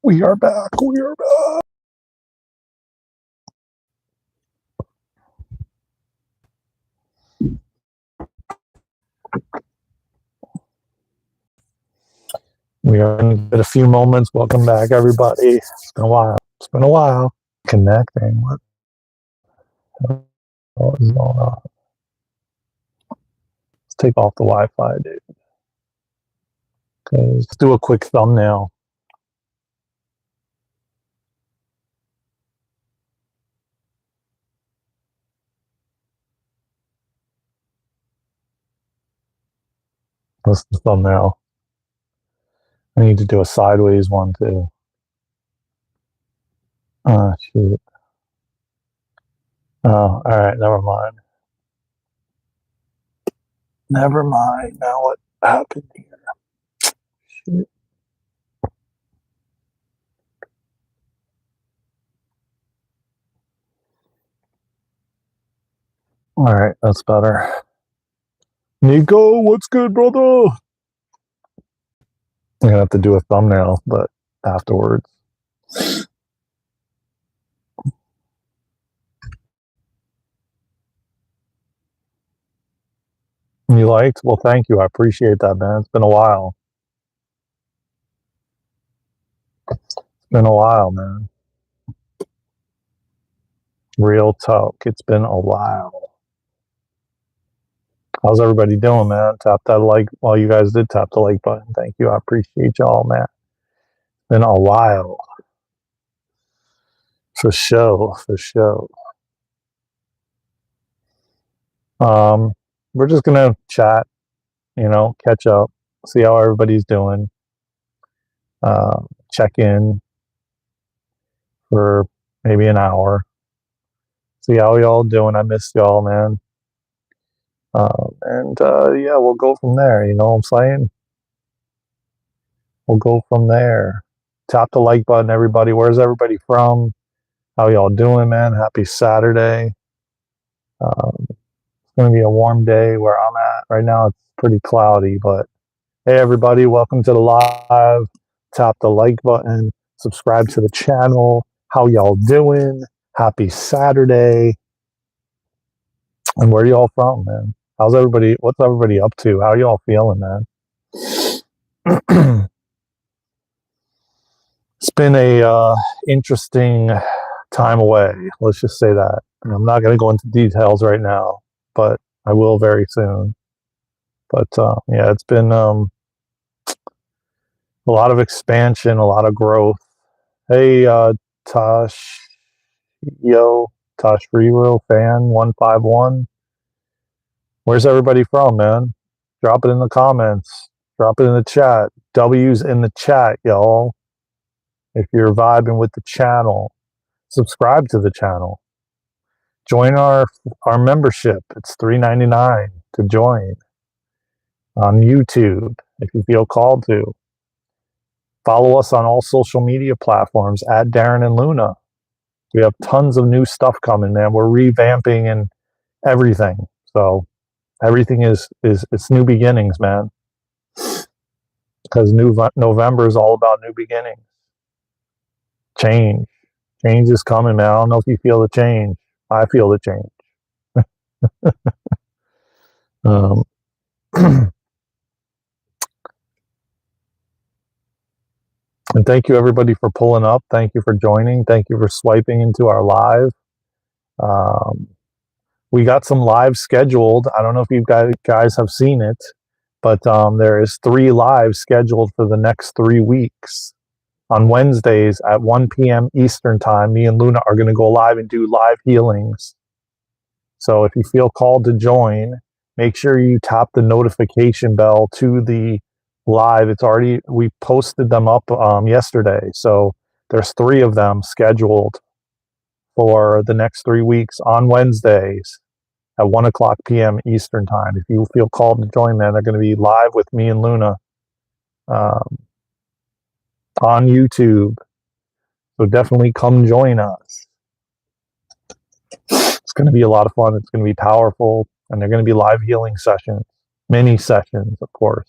We are back. We are back. We are in a few moments. Welcome back, everybody. It's been a while. It's been a while. Connecting. What is going on? Let's take off the Wi-Fi, dude. Okay, let's do a quick thumbnail. What's the thumbnail? I need to do a sideways one too. Oh, shoot. Oh, all right. Never mind. Never mind. Now what happened here? Shoot. All right. That's better. Nico, what's good, brother? I'm gonna have to do a thumbnail, but afterwards. You liked? Well, thank you. I appreciate that, man. It's been a while. It's been a while, man. Real talk. It's been a while. How's everybody doing, man? Tap that like. Well, you guys did tap the like button. Thank you. I appreciate y'all, man. It's been a while. For sure. For sure. We're just gonna chat, catch up, see how everybody's doing. Check in for maybe an hour. See how y'all doing. I missed y'all, man. Yeah, we'll go from there. You know what I'm saying? We'll go from there. Tap the like button, everybody. Where's everybody from? How y'all doing, man? Happy Saturday. It's going to be a warm day where I'm at. Right now it's pretty cloudy, but hey, everybody, welcome to the live. Tap the like button. Subscribe to the channel. How y'all doing? Happy Saturday. And where y'all from, man? What's everybody up to? How y'all feeling, man? It's been a interesting time away. Let's just say that. And I'm not going to go into details right now, but I will very soon. But yeah, it's been a lot of expansion, a lot of growth. Hey, Tosh, Tosh Real fan 151. Where's everybody from, man? Drop it in the comments. Drop it in the chat. W's in the chat, y'all. If you're vibing with the channel, subscribe to the channel. Join our membership. It's $3.99 to join on YouTube if you feel called to. Follow us on all social media platforms at Daren and Luna. We have tons of new stuff coming, man. We're revamping and everything. So everything is it's new beginnings, man. Because November is all about new beginnings. Change is coming, man. I don't know if you feel the change. I feel the change. And thank you, everybody, for pulling up. Thank you for joining. Thank you for swiping into our live. We got some live scheduled. I don't know if you guys have seen it, but there is 3 lives scheduled for the next 3 weeks. On Wednesdays at 1 p.m. Eastern time, me and Luna are going to go live and do live healings. So if you feel called to join, make sure you tap the notification bell to the live. We posted them up yesterday. So there's 3 of them scheduled for the next 3 weeks on Wednesdays at 1 o'clock p.m. Eastern time. If you feel called to join, man, they're going to be live with me and Luna on YouTube. So definitely come join us. It's going to be a lot of fun. It's going to be powerful. And they're going to be live healing sessions, mini sessions, of course.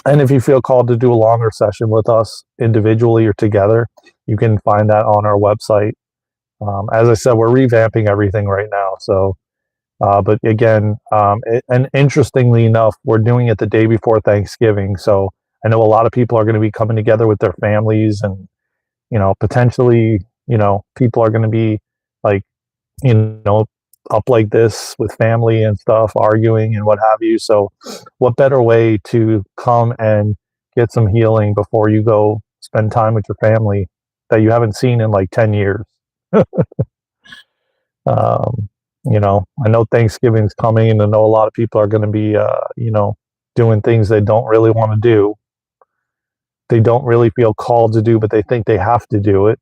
And if you feel called to do a longer session with us individually or together, you can find that on our website. As I said, we're revamping everything right now. So, but again, and interestingly enough, we're doing it the day before Thanksgiving. So I know a lot of people are going to be coming together with their families, and potentially, people are going to be like, you know, up like this with family and stuff, arguing and what have you. So, what better way to come and get some healing before you go spend time with your family that you haven't seen in like 10 years? um, I know Thanksgiving's coming, and I know a lot of people are going to be, doing things they don't really want to do. They don't really feel called to do, but they think they have to do it.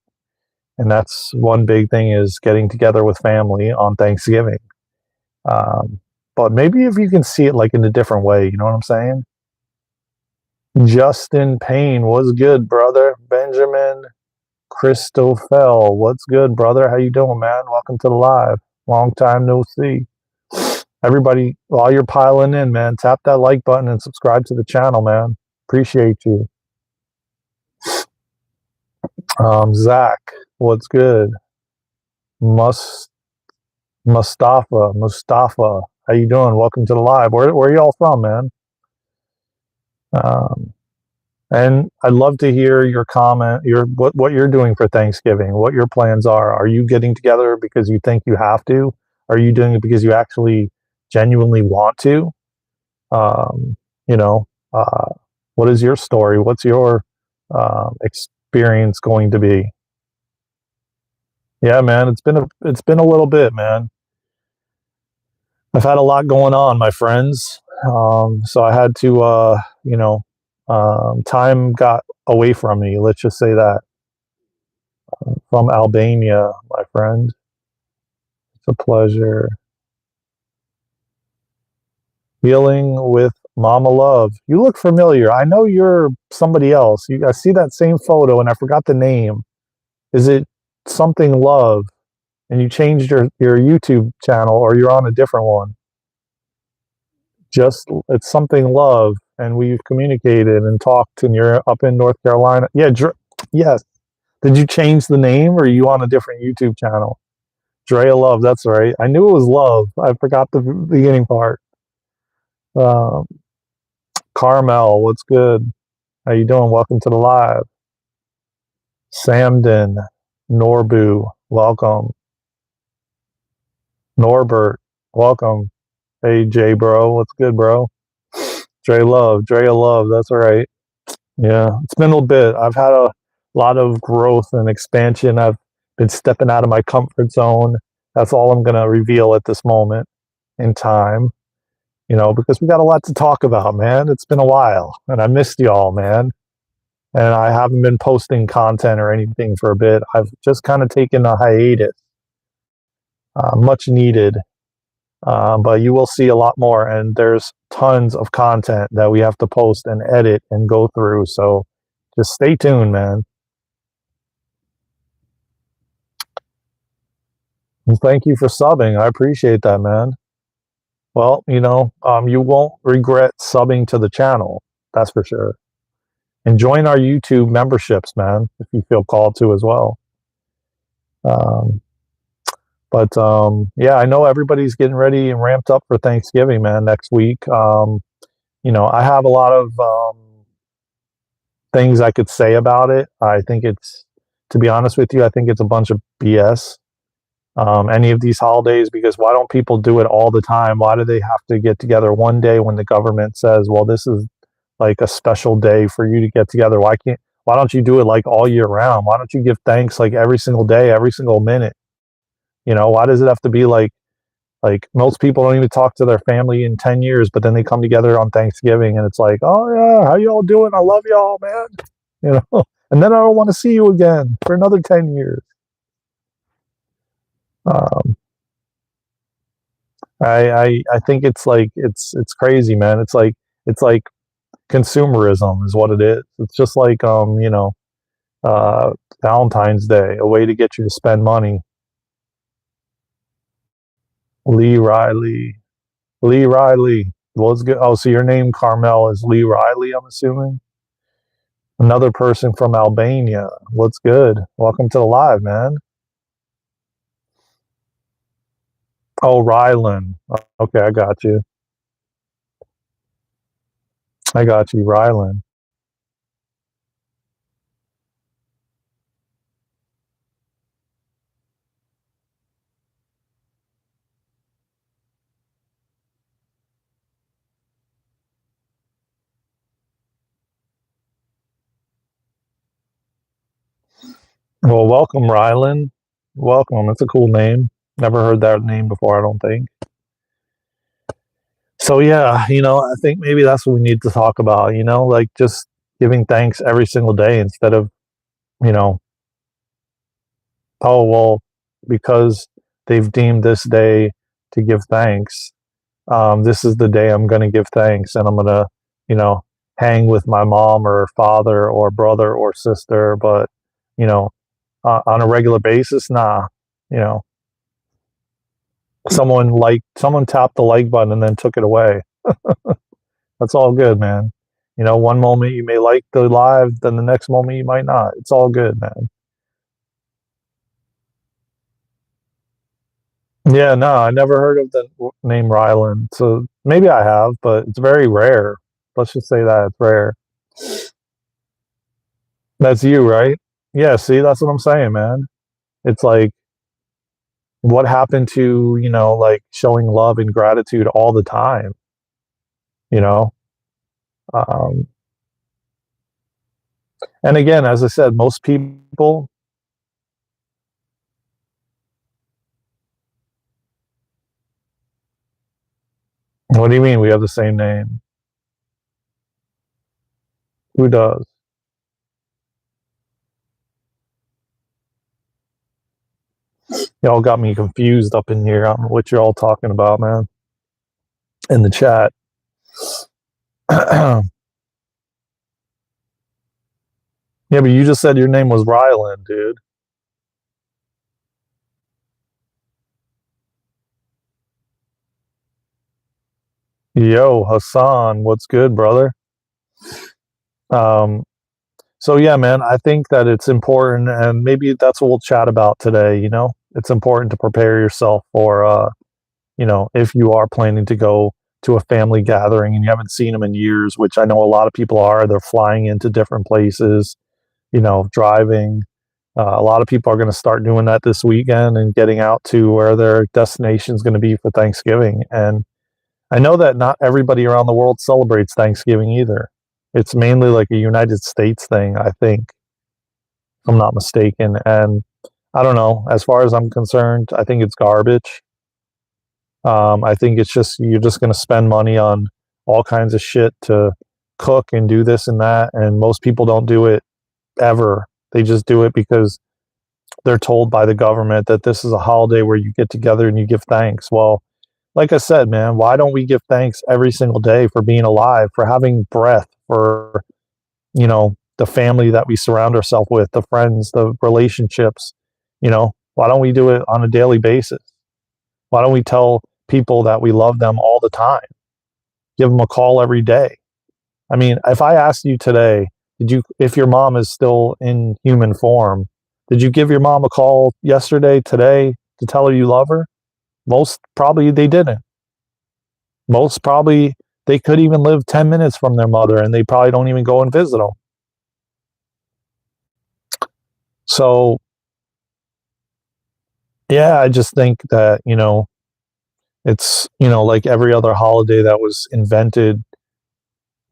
And that's one big thing, is getting together with family on Thanksgiving. Um, but maybe if you can see it like in a different way, you know what I'm saying? Justin Payne, what's good, brother? Benjamin Christophel, what's good, brother? How you doing, man? Welcome to the live. Long time no see. Everybody, while you're piling in, man, tap that like button and subscribe to the channel, man. Appreciate you. Zach, what's good? Mustafa, how you doing? Welcome to the live. Where y'all from, man? Um, and I'd love to hear your comment, what you're doing for Thanksgiving, what your plans are. Are you getting together because you think you have to? Are you doing it because you actually genuinely want to? Um, you know, what is your story? What's your experience going to be? Yeah, man, it's been a little bit, man. I've had a lot going on, my friends. So I had to, time got away from me. Let's just say that. From Albania, my friend. It's a pleasure. Healing with Mama Love. You look familiar. I know you're somebody else. I see that same photo and I forgot the name. Is it something Love? And you changed your YouTube channel, or you're on a different one? Just, it's something Love, and we've communicated and talked, and you're up in North Carolina. Yeah, yes. Did you change the name, or are you on a different YouTube channel? Drea Love, that's right. I knew it was Love. I forgot the beginning part. Um, Carmel, what's good? How you doing? Welcome to the live. Samden, Norbu, welcome. Norbert, welcome. Hey, Jay, bro, what's good, bro? Drea Love, that's right. Yeah, it's been a little bit. I've had a lot of growth and expansion. I've been stepping out of my comfort zone. That's all I'm going to reveal at this moment in time, because we got a lot to talk about, man. It's been a while, and I missed y'all, man. And I haven't been posting content or anything for a bit. I've just kind of taken a hiatus, much needed. But you will see a lot more, and there's tons of content that we have to post and edit and go through. So just stay tuned, man. And thank you for subbing. I appreciate that, man. Well, you won't regret subbing to the channel. That's for sure. And join our YouTube memberships, man, if you feel called to as well. But yeah, I know everybody's getting ready and ramped up for Thanksgiving, man, next week. I have a lot of things I could say about it. I think to be honest with you, I think it's a bunch of BS. Any of these holidays, because why don't people do it all the time? Why do they have to get together one day when the government says, well, this is like a special day for you to get together? Why don't you do it like all year round? Why don't you give thanks like every single day, every single minute? Why does it have to be like most people don't even talk to their family in 10 years, but then they come together on Thanksgiving and it's like, oh yeah, how y'all doing? I love y'all, man. And then I don't want to see you again for another 10 years. Um, I think it's like it's crazy, man. It's like consumerism is what it is. It's just like uh, Valentine's Day, a way to get you to spend money. Lee Riley. Well, it's good. Oh, so your name, Carmel, is Lee Riley, I'm assuming? Another person from Albania. What's good? Welcome to the live, man. Oh, Rylan. Okay, I got you. I got you, Rylan. Well, welcome, Rylan. Welcome. It's a cool name. Never heard that name before, I don't think. So, yeah, I think maybe that's what we need to talk about, like just giving thanks every single day instead of, you know, oh, well, because they've deemed this day to give thanks. This is the day I'm going to give thanks, and I'm going to, you know, hang with my mom or father or brother or sister. But, you know, on a regular basis, nah, you know, someone tapped the like button and then took it away. That's all good, man. One moment you may like the live, then the next moment you might not. It's all good, man. Yeah, no, I never heard of the name Ryland. So maybe I have, but it's very rare. Let's just say that it's rare. That's you, right? Yeah, see, that's what I'm saying, man. It's like, what happened to, like showing love and gratitude all the time, you know? Um, and again, as I said, most people, what do you mean we have the same name? Who does? Y'all got me confused up in here on what you're all talking about, man, in the chat. Yeah, but you just said your name was Ryland, dude. Yo, Hassan, what's good, brother? Um, so yeah, man, I think that it's important, and maybe that's what we'll chat about today. It's important to prepare yourself for, if you are planning to go to a family gathering and you haven't seen them in years, which I know a lot of people are. They're flying into different places, driving. A lot of people are going to start doing that this weekend and getting out to where their destination is going to be for Thanksgiving. And I know that not everybody around the world celebrates Thanksgiving either. It's mainly like a United States thing, I think, if I'm not mistaken. And I don't know. As far as I'm concerned, I think it's garbage. I think it's just you're just going to spend money on all kinds of shit to cook and do this and that. And most people don't do it ever. They just do it because they're told by the government that this is a holiday where you get together and you give thanks. Well, like I said, man, why don't we give thanks every single day for being alive, for having breath, for, the family that we surround ourselves with, the friends, the relationships, why don't we do it on a daily basis? Why don't we tell people that we love them all the time? Give them a call every day. I mean, if I asked you today, if your mom is still in human form, did you give your mom a call yesterday, today, to tell her you love her? Most probably they didn't. Most probably they could even live 10 minutes from their mother and they probably don't even go and visit them. So, yeah, I just think that, it's, like every other holiday that was invented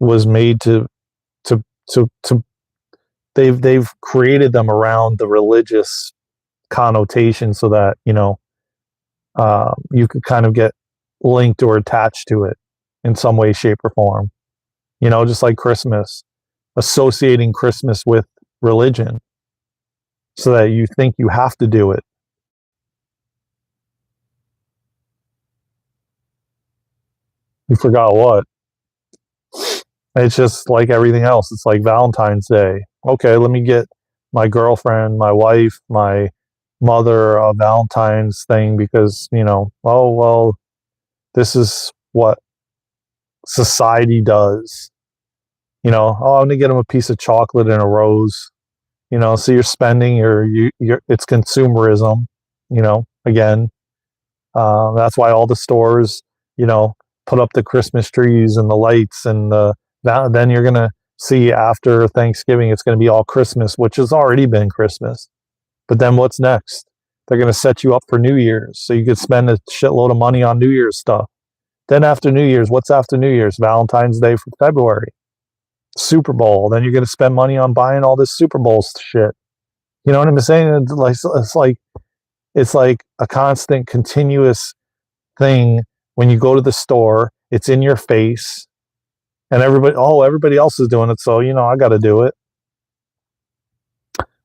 was made to, to, they've created them around the religious connotation so that, you could kind of get linked or attached to it in some way, shape, or form. Just like Christmas, associating Christmas with religion so that you think you have to do it. You forgot what? It's just like everything else. It's like Valentine's Day. Okay, let me get my girlfriend, my wife, my mother a Valentine's thing because, oh, well, this is what society does. Oh, I'm going to get them a piece of chocolate and a rose. So you're spending it's consumerism. Again, that's why all the stores, put up the Christmas trees and the lights and then you're going to see after Thanksgiving, it's going to be all Christmas, which has already been Christmas. But then what's next? They're going to set you up for New Year's. So you could spend a shitload of money on New Year's stuff. Then after New Year's, what's after New Year's? Valentine's Day for February. Super Bowl. Then you're going to spend money on buying all this Super Bowl shit. You know what I'm saying? It's like a constant, continuous thing. When you go to the store, it's in your face, and everybody else is doing it, so I got to do it.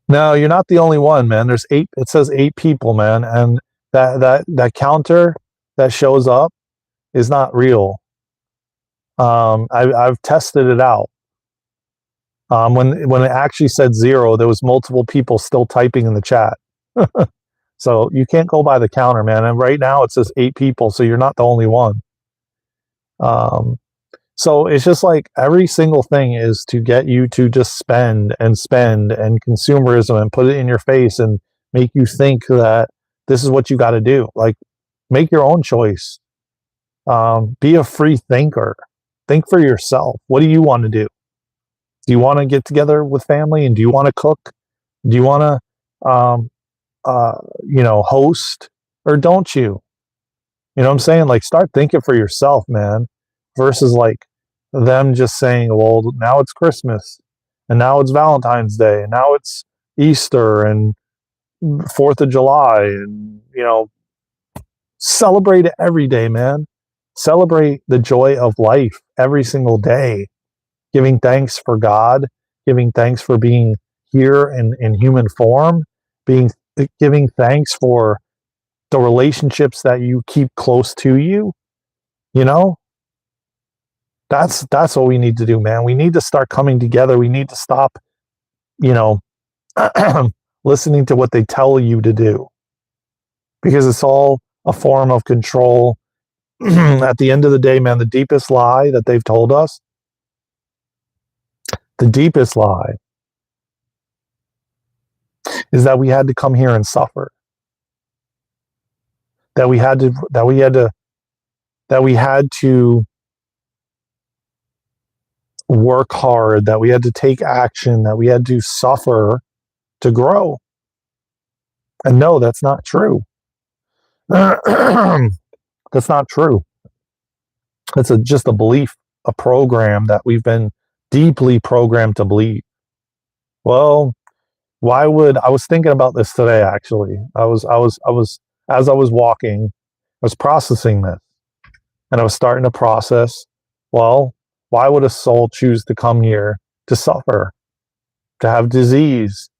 No, you're not the only one, man. There's 8. It says 8 people, man, and that counter that shows up is not real. I've tested it out. When it actually said 0, there was multiple people still typing in the chat. So you can't go by the counter, man. And right now it says 8 people, so you're not the only one. So it's just like every single thing is to get you to just spend and consumerism and put it in your face and make you think that this is what you got to do. Like, make your own choice. Be a free thinker. Think for yourself. What do you want to do? Do you want to get together with family, and do you want to cook? Do you want to, host, or don't you? You know what I'm saying? Like, start thinking for yourself, man, versus like them just saying, well, now it's Christmas, and now it's Valentine's Day, and now it's Easter and 4th of July, and, celebrate it every day, man. Celebrate the joy of life every single day. Giving thanks for God, giving thanks for being here in human form, giving thanks for the relationships that you keep close to you. That's what we need to do, man. We need to start coming together. We need to stop, listening to what they tell you to do, because it's all a form of control. At the end of the day, man, the deepest lie that they've told us, the deepest lie, is that we had to come here and suffer. That we had to work hard, that we had to take action, that we had to suffer to grow. And no, that's not true. That's not true. It's just a belief, a program that we've been deeply programmed to believe. Well, I was thinking about this today, actually. As I was walking, I was processing this, and I was starting to process, well, why would a soul choose to come here to suffer, to have disease,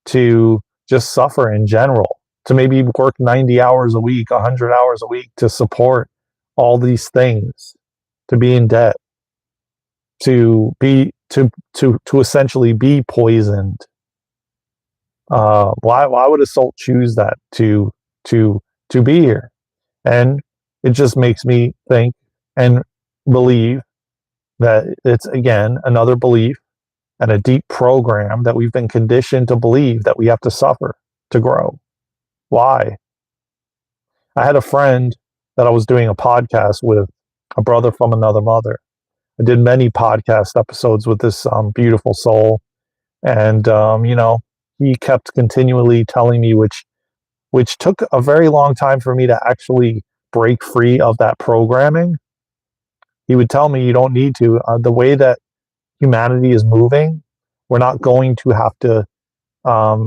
to just suffer in general, to maybe work 90 hours a week, 100 hours a week to support all these things, to be in debt, to essentially be poisoned? Why would a soul choose that to be here? And it just makes me think and believe that it's, again, another belief and a deep program that we've been conditioned to believe, that we have to suffer to grow. Why? I had a friend that I was doing a podcast with, a brother from another mother. I did many podcast episodes with this beautiful soul, and he kept continually telling me, which took a very long time for me to actually break free of that programming. He would tell me, you don't need to. The way that humanity is moving, we're not going to have to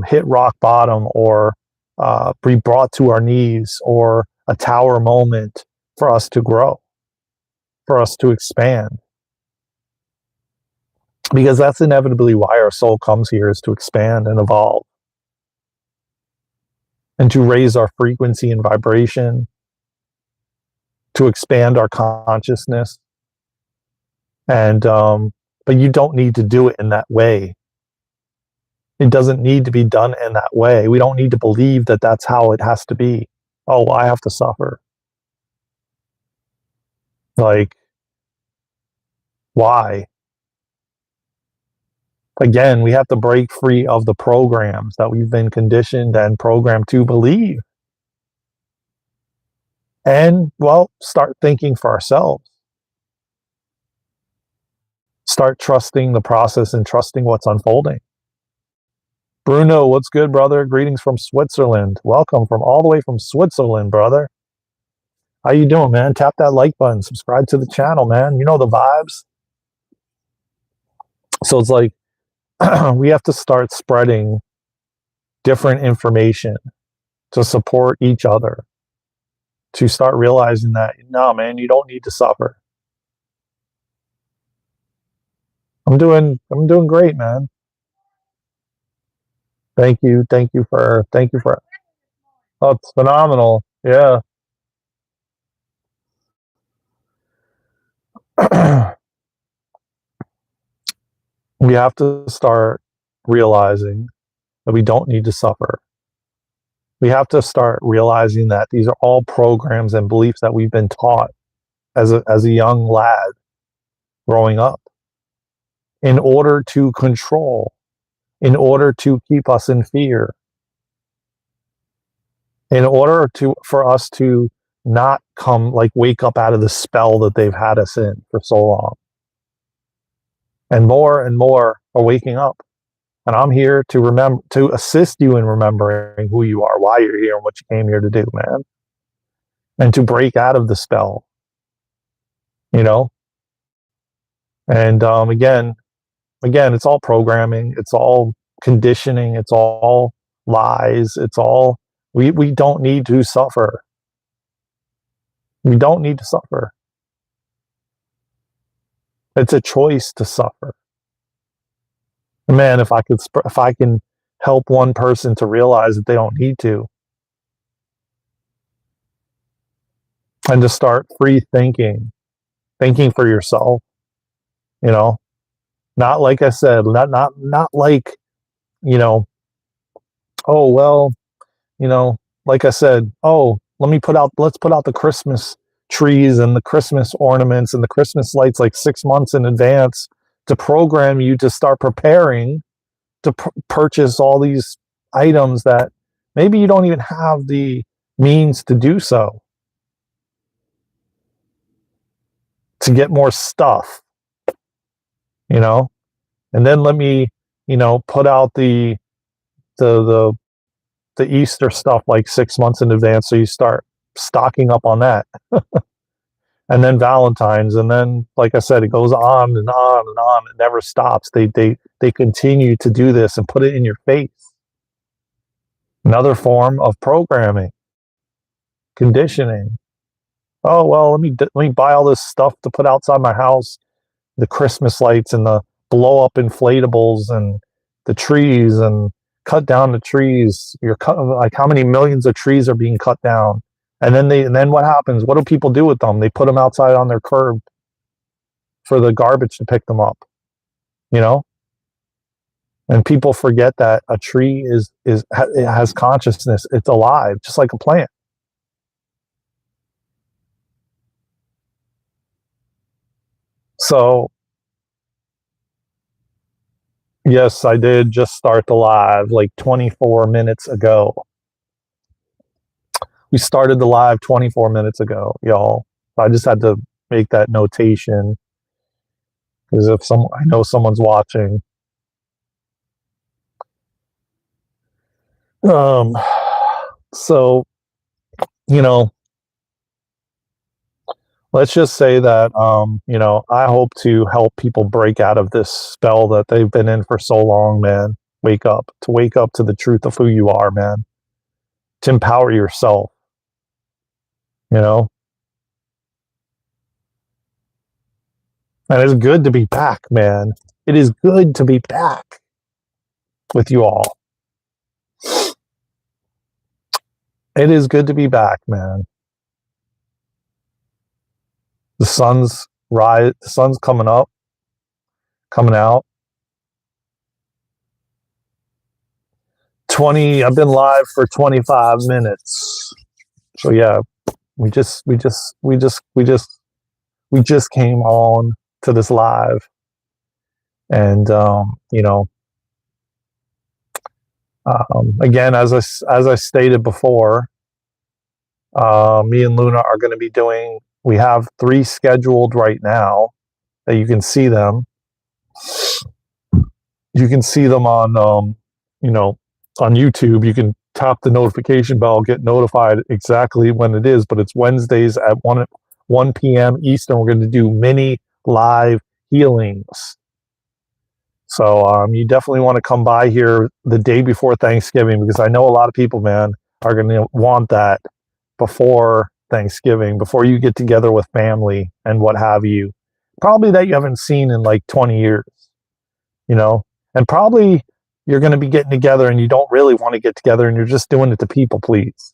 hit rock bottom or be brought to our knees or a tower moment for us to grow, for us to expand. Because that's inevitably why our soul comes here, is to expand and evolve, and to raise our frequency and vibration, to expand our consciousness. And but you don't need to do it in that way. It doesn't need to be done in that way. We don't need to believe that that's how it has to be. Oh, well, I have to suffer. Like, Why? Again, we have to break free of the programs that we've been conditioned and programmed to believe. And, well, start thinking for ourselves. Start trusting the process and trusting what's unfolding. Bruno, what's good, brother? Greetings from Switzerland. Welcome from all the way from Switzerland, brother. How you doing, man? Tap that like button. Subscribe to the channel, man. You know the vibes. So it's like we have to start spreading different information to support each other, to start realizing that, no, man, you don't need to suffer. I'm doing great, man. Thank you for. Oh, it's phenomenal. Yeah. We have to start realizing that we don't need to suffer. We have to start realizing that these are all programs and beliefs that we've been taught as a young lad growing up in order to control, in order to keep us in fear, in order for us to not wake up out of the spell that they've had us in for so long. And more are waking up. And I'm here to assist you in remembering who you are, why you're here, and what you came here to do, man. And to break out of the spell, you know? And again, it's all programming, it's all conditioning, it's all lies, it's all, we don't need to suffer. We don't need to suffer. It's a choice to suffer. Man, if I can help one person to realize that they don't need to, and to start free thinking for yourself, you know, not like I said, not like, you know, oh well, you know, like I said, oh, let's put out the Christmas trees and the Christmas ornaments and the Christmas lights like 6 months in advance to program you to start preparing to purchase all these items that maybe you don't even have the means to do so, to get more stuff, you know. And then let me, you know, put out the Easter stuff like 6 months in advance, so you start stocking up on that. And then Valentine's, and then, like I said, it goes on and on and on. It never stops. They continue to do this and put it in your face. Another form of programming, conditioning. Oh well, let me buy all this stuff to put outside my house, the Christmas lights and the blow up inflatables and the trees, and cut down the trees. Like, how many millions of trees are being cut down? And then what happens? What do people do with them? They put them outside on their curb for the garbage to pick them up, you know? And people forget that a tree it has consciousness. It's alive, just like a plant. So, yes, I did just start the live like 24 minutes ago. We started the live 24 minutes ago, y'all. I just had to make that notation because I know someone's watching. So, you know, let's just say that, you know, I hope to help people break out of this spell that they've been in for so long, man. Wake up to the truth of who you are, man. To empower yourself, you know. And it's good to be back, man. It is good to be back with you all. It is good to be back, man. The sun's coming up, coming out. I've been live for 25 minutes. So yeah, we just came on to this live. And again, as I stated before, me and Luna are going to be doing. We have 3 scheduled right now that you can see them. You can see them on on YouTube. You can tap the notification bell, get notified exactly when it is. But it's Wednesdays at 1 p.m. Eastern. We're going to do mini live healings. So you definitely want to come by here the day before Thanksgiving, because I know a lot of people, man, are going to want that before Thanksgiving, before you get together with family and what have you. Probably that you haven't seen in like 20 years, and probably you're going to be getting together and you don't really want to get together and you're just doing it to people please.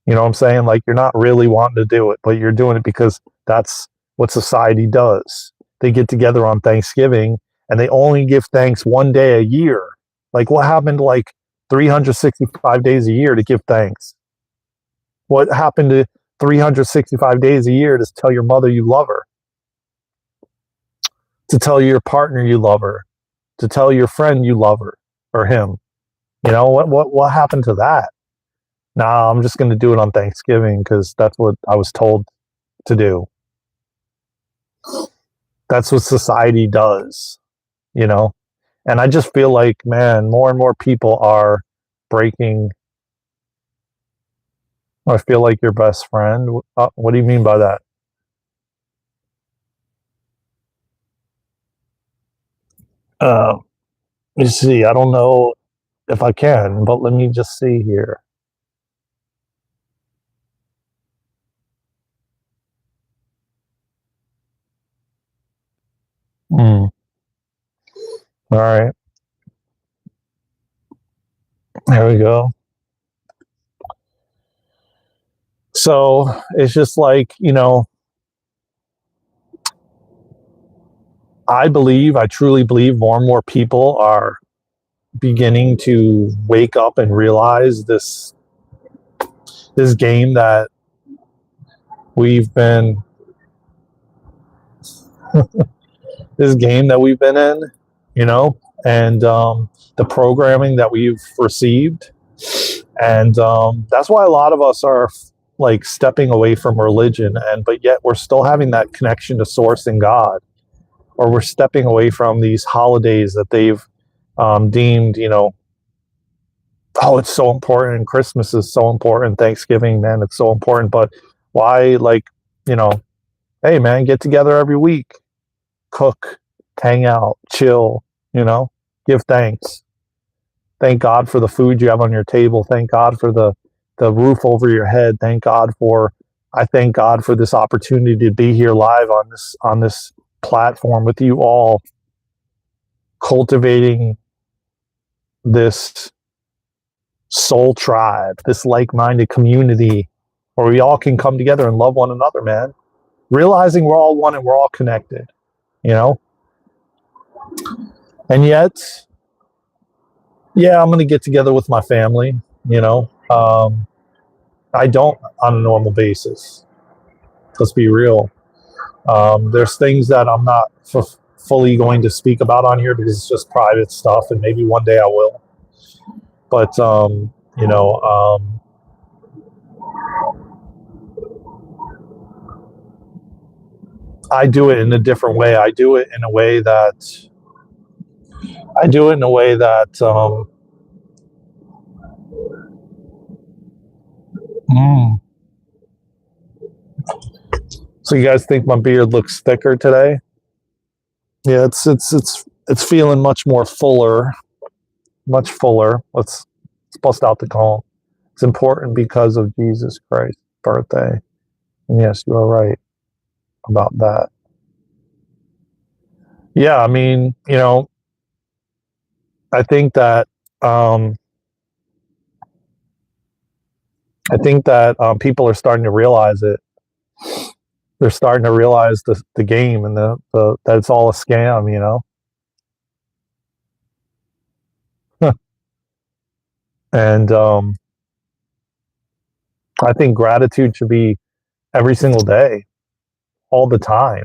You know what I'm saying? Like, you're not really wanting to do it, but you're doing it because that's what society does. They get together on Thanksgiving and they only give thanks one day a year. Like, what happened to like 365 days a year to give thanks? What happened to 365 days a year to tell your mother you love her? To tell your partner you love her? To tell your friend you love her or him? What happened to that? Nah, I'm just going to do it on Thanksgiving because that's what I was told to do. That's what society does, And I just feel like, man, more and more people are breaking. I feel like your best friend. What do you mean by that? Let me see. I don't know if I can, but let me just see here. All right. There we go. So it's just like, I truly believe more and more people are beginning to wake up and realize this game that we've been this game that we've been in, and the programming that we've received. And that's why a lot of us are like stepping away from religion, but yet we're still having that connection to source and God, or we're stepping away from these holidays that they've deemed, oh, it's so important. Christmas is so important. Thanksgiving, man, it's so important. But why, like, hey, man, get together every week, cook, hang out, chill, give thanks. Thank God for the food you have on your table. Thank God for the roof over your head. I thank God for this opportunity to be here live on this platform with you all, cultivating this soul tribe, this like-minded community where we all can come together and love one another, man. Realizing we're all one and we're all connected, And yet, yeah, I'm going to get together with my family, I don't on a normal basis. Let's be real. There's things that I'm not fully going to speak about on here because it's just private stuff, and maybe one day I will. But I do it in a different way. I do it in a way that So you guys think my beard looks thicker today? Yeah, it's feeling much more fuller, much fuller. Let's bust out the call. It's important because of Jesus Christ's birthday. And yes, you are right about that. Yeah, I mean, I think that people are starting to realize it. They're starting to realize the game and the that it's all a scam, And I think gratitude should be every single day, all the time.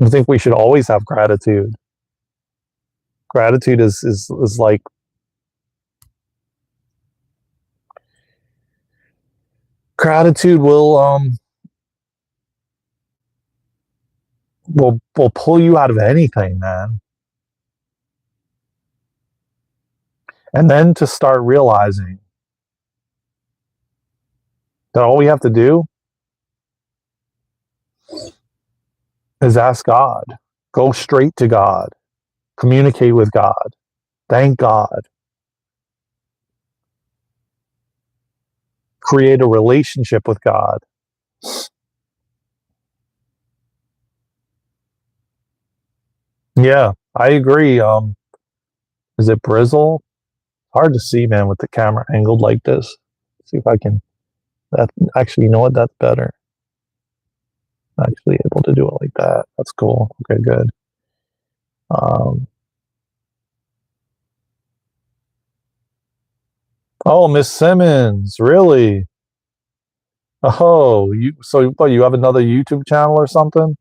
I think we should always have gratitude. Gratitude is like, gratitude will pull you out of anything, man. And then to start realizing that all we have to do is ask God, go straight to God, communicate with God, thank God, create a relationship with God. Yeah, I agree. Is it Brizzle? Hard to see, man, with the camera angled like this. See if I can. That actually, you know what? That's better. Actually, able to do it like that. That's cool. Okay, good. Um, oh, Miss Simmons, really? Oh, you have another YouTube channel or something?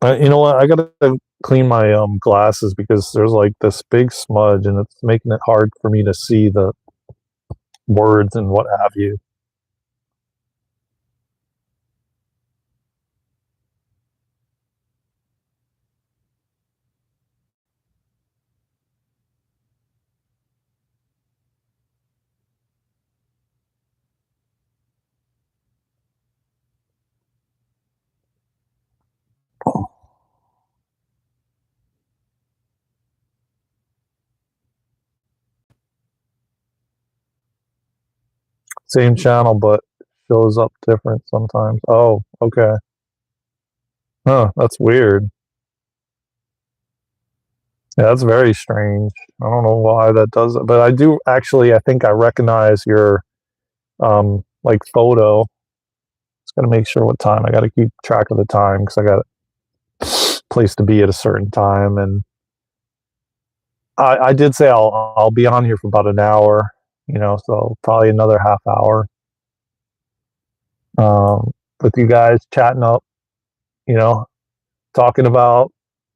You know what? I gotta clean my glasses because there's like this big smudge and it's making it hard for me to see the words and what have you. Same channel, but shows up different sometimes. Oh, okay. Huh, that's weird. Yeah, that's very strange. I don't know why that does it, but I do actually. I think I recognize your like photo. Just gotta make sure what time. I gotta keep track of the time because I got a place to be at a certain time, and I did say I'll be on here for about an hour. You know, so probably another half hour with you guys chatting up. You know, talking about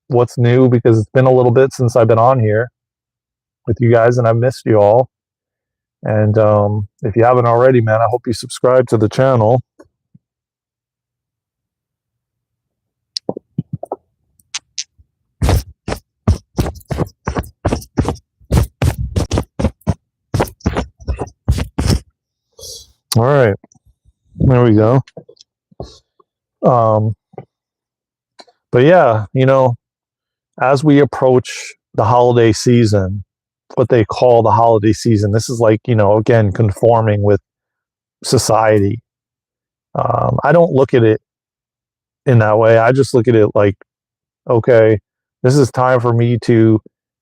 what's new because it's been a little bit since I've been on here with you guys, and I've missed you all. And if you haven't already, man, I hope you subscribe to the channel. All right, there we go. Um, but yeah, you know, as we approach the holiday season, what they call the holiday season, this is like, you know, again, conforming with society. I don't look at it in that way. I just look at it like, okay, this is time for me to,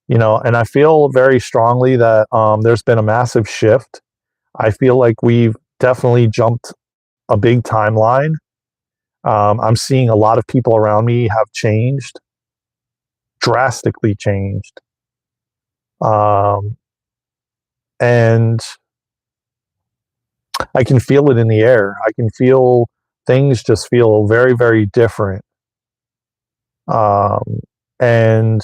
you know, and I feel very strongly that there's been a massive shift. I feel like we've definitely jumped a big timeline. I'm seeing a lot of people around me have changed, drastically changed. Um, and I can feel it in the air. I can feel things just feel very, very different. Um, and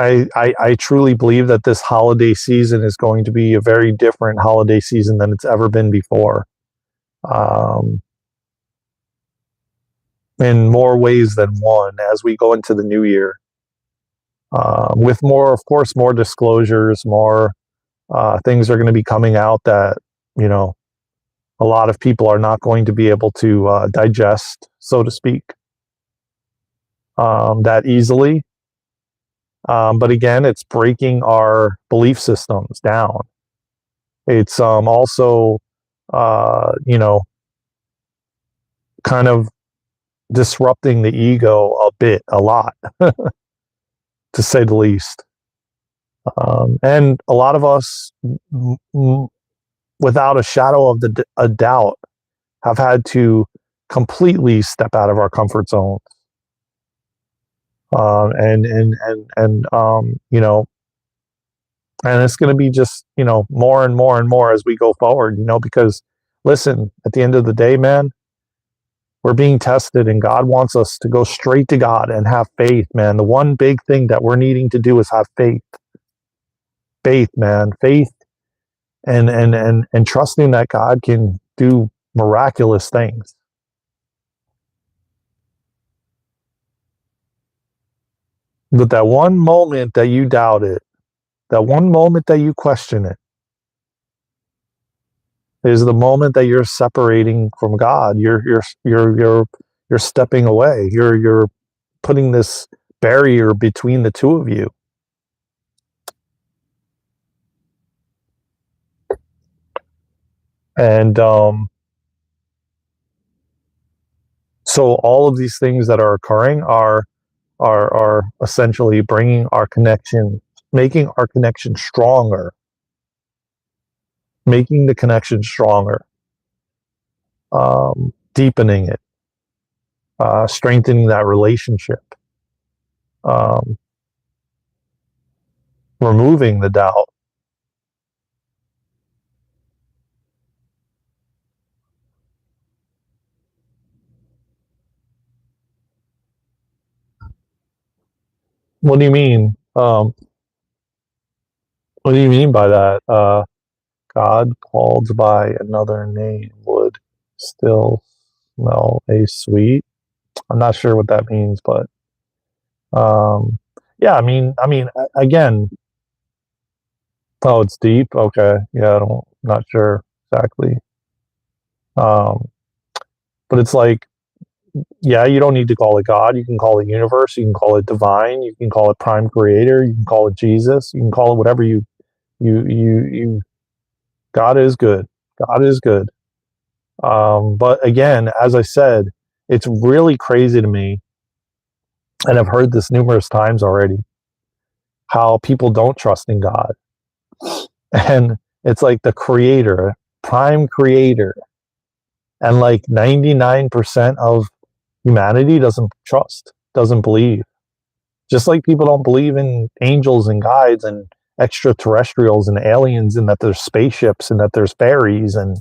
I truly believe that this holiday season is going to be a very different holiday season than it's ever been before. Um, in more ways than one as we go into the new year. With more, of course, more disclosures, more things are going to be coming out that, you know, a lot of people are not going to be able to digest, so to speak, that easily. But again, it's breaking our belief systems down. It's also, you know, kind of disrupting the ego a bit, a lot, to say the least. And a lot of us, without a shadow of a doubt, have had to completely step out of our comfort zone. You know, and it's going to be just, you know, more and more and more as we go forward, you know, because listen, at the end of the day, man, we're being tested and God wants us to go straight to God and have faith, man. The one big thing that we're needing to do is have faith. Faith, man. Faith and trusting that God can do miraculous things. But that one moment that you doubt it, that one moment that you question it, is the moment that you're separating from God. You're stepping away. You're putting this barrier between the two of you. And so all of these things that are occurring are essentially bringing our connection, making our connection stronger, making the connection stronger, deepening it, strengthening that relationship, um, removing the doubt. What do you mean? What do you mean by that? God called by another name would still smell a sweet. I'm not sure what that means, but yeah, again, oh, it's deep. Okay, yeah, not sure exactly. Um, but it's like, yeah, you don't need to call it God. You can call it universe. You can call it divine. You can call it prime creator. You can call it Jesus. You can call it whatever you. God is good. God is good. But again, as I said, it's really crazy to me, and I've heard this numerous times already, how people don't trust in God. And it's like the creator, prime creator, and like 99% of humanity doesn't trust, doesn't believe. Just like people don't believe in angels and guides and extraterrestrials and aliens and that there's spaceships and that there's fairies, and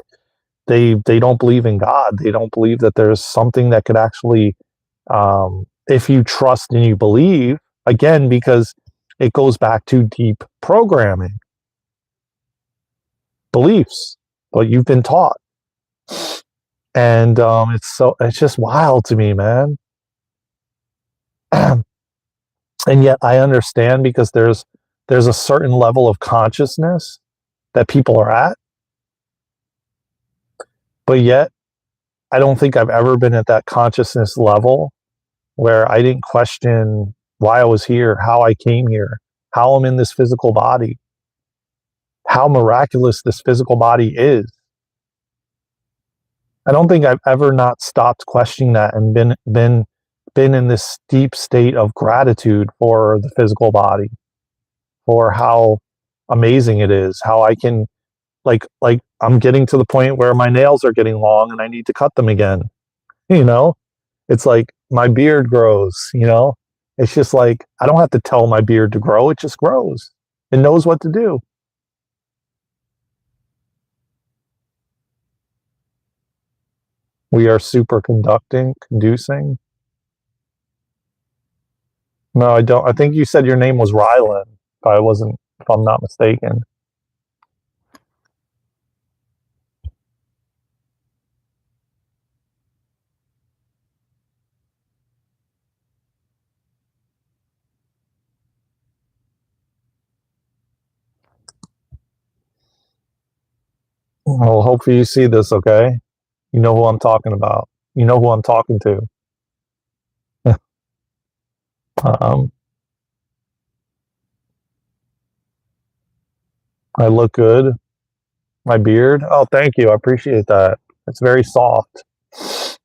they don't believe in God. They don't believe that there's something that could actually, if you trust and you believe, again, because it goes back to deep programming, beliefs, what you've been taught. And it's just wild to me, man. And yet I understand, because there's a certain level of consciousness that people are at, but yet I don't think I've ever been at that consciousness level where I didn't question why I was here, how I came here, how I'm in this physical body, how miraculous this physical body is. I don't think I've ever not stopped questioning that and been in this deep state of gratitude for the physical body, for how amazing it is, how I can, like I'm getting to the point where my nails are getting long and I need to cut them again. You know, it's like my beard grows, you know. It's just like I don't have to tell my beard to grow, it just grows. It knows what to do. We are superconducting, conducing. No, I don't. I think you said your name was Rylan, if I'm not mistaken. Well, hopefully you see this, okay? You know who I'm talking about. You know who I'm talking to. um, I look good. My beard. Oh, thank you. I appreciate that. It's very soft. It's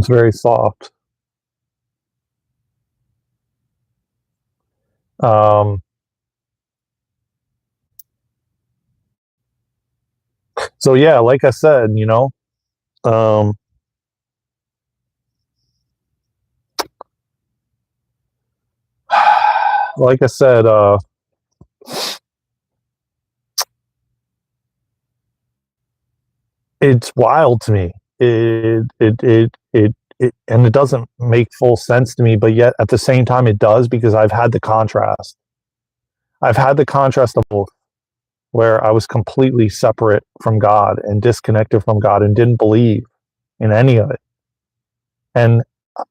very soft. Um, so yeah, like I said, you know, um, like I said, it's wild to me. And it doesn't make full sense to me, but yet at the same time it does, because I've had the contrast. I've had the contrast of both, where I was completely separate from God and disconnected from God and didn't believe in any of it. And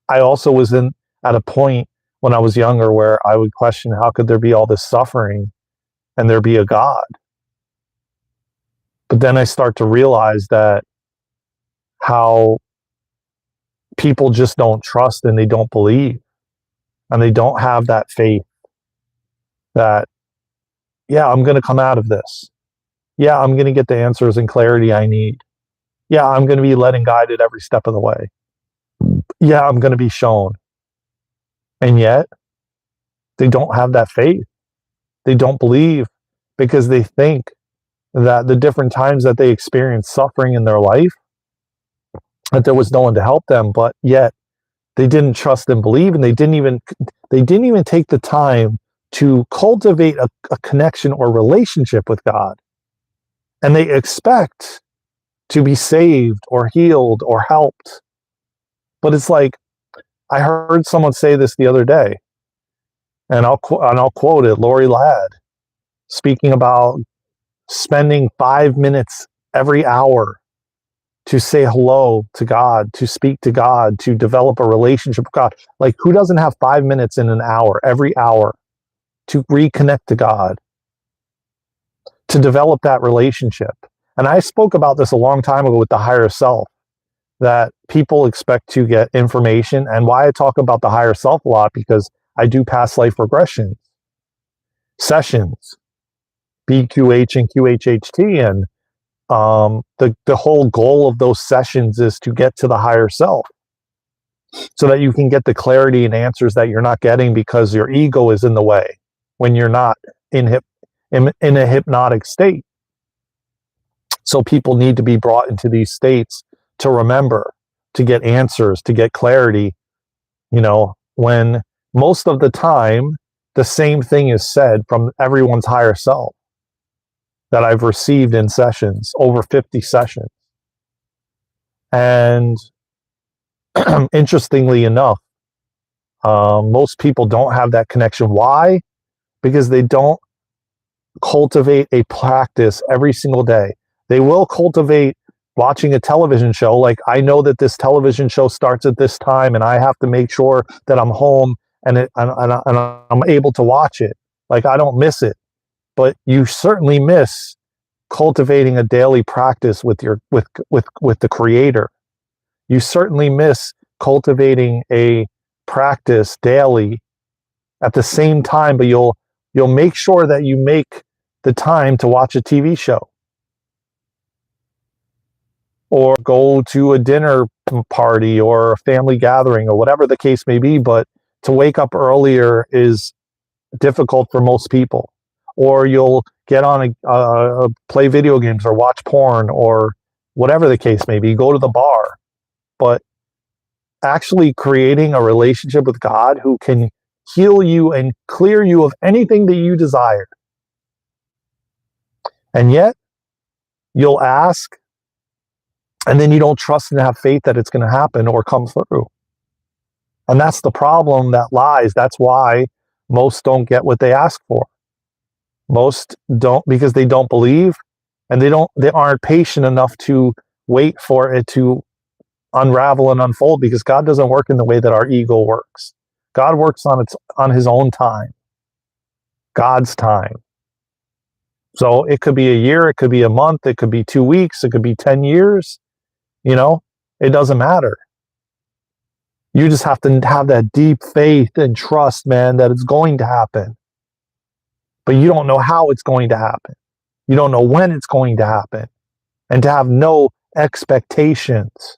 I also was at a point when I was younger where I would question, how could there be all this suffering and there be a God? But then I start to realize that how people just don't trust and they don't believe and they don't have that faith that, yeah, I'm going to come out of this. Yeah, I'm going to get the answers and clarity I need. Yeah, I'm going to be led and guided every step of the way. Yeah, I'm going to be shown. And yet, they don't have that faith. They don't believe, because they think that the different times that they experienced suffering in their life, that there was no one to help them, but yet they didn't trust and believe, and they didn't even take the time to cultivate a connection or relationship with God. And they expect to be saved or healed or helped. But it's like, I heard someone say this the other day, and I'll quote it, Lori Ladd, speaking about spending 5 minutes every hour to say hello to God, to speak to God, to develop a relationship with God. Like, who doesn't have 5 minutes in an hour, every hour, to reconnect to God, to develop that relationship? And I spoke about this a long time ago with the higher self, that people expect to get information. And why I talk about the higher self a lot, because I do past life regression sessions, BQH and QHHT, and the whole goal of those sessions is to get to the higher self, so that you can get the clarity and answers that you're not getting because your ego is in the way when you're not in a hypnotic state. So people need to be brought into these states to remember, to get answers, to get clarity, when most of the time the same thing is said from everyone's higher self that I've received in sessions, over 50 sessions. And interestingly enough, most people don't have that connection. Why? Because they don't cultivate a practice every single day. They will cultivate watching a television show. Like, I know that this television show starts at this time, and I have to make sure that I'm home and I'm able to watch it. Like, I don't miss it. But you certainly miss cultivating a daily practice with the Creator. You certainly miss cultivating a practice daily at the same time, but you'll make sure that you make the time to watch a TV show or go to a dinner party or a family gathering or whatever the case may be. But to wake up earlier is difficult for most people. Or you'll get on play video games or watch porn or whatever the case may be, go to the bar. But actually creating a relationship with God, who can heal you and clear you of anything that you desire. And yet, you'll ask, and then you don't trust and have faith that it's going to happen or come through. And that's the problem that lies. That's why most don't get what they ask for. Most don't, because they don't believe, and they aren't patient enough to wait for it to unravel and unfold, because God doesn't work in the way that our ego works. God works on his own time, God's time. So it could be a year, it could be a month, it could be 2 weeks, it could be 10 years. It doesn't matter. You just have to have that deep faith and trust, man, that it's going to happen. But you don't know how it's going to happen. You don't know when it's going to happen. And to have no expectations.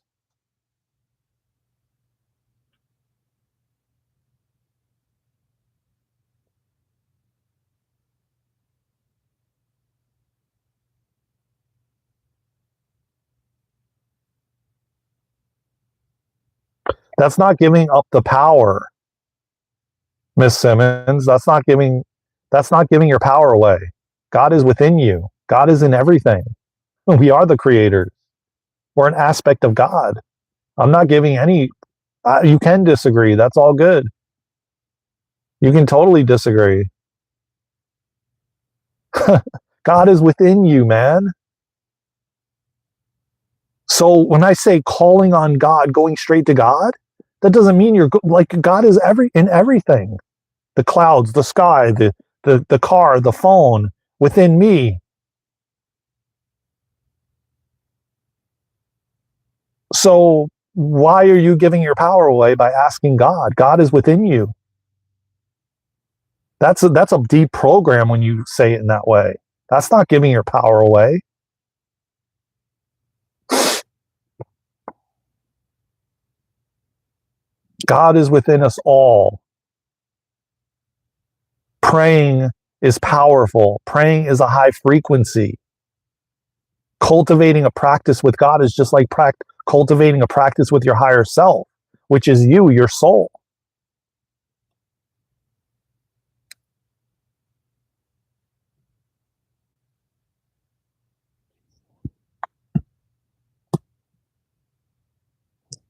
That's not giving up the power. Miss Simmons. That's not giving your power away. God is within you. God is in everything. We are the creators. We're an aspect of God. I'm not giving any. You can disagree. That's all good. You can totally disagree. God is within you, man. So when I say calling on God, going straight to God, that doesn't mean you're like God is in everything. The clouds, the sky, the car, the phone, within me. So why are you giving your power away by asking God? God is within you. That's a deep program when you say it in that way. That's not giving your power away. God is within us all. Praying is powerful. Praying is a high frequency. Cultivating a practice with God is just like cultivating a practice with your higher self, which is you, your soul.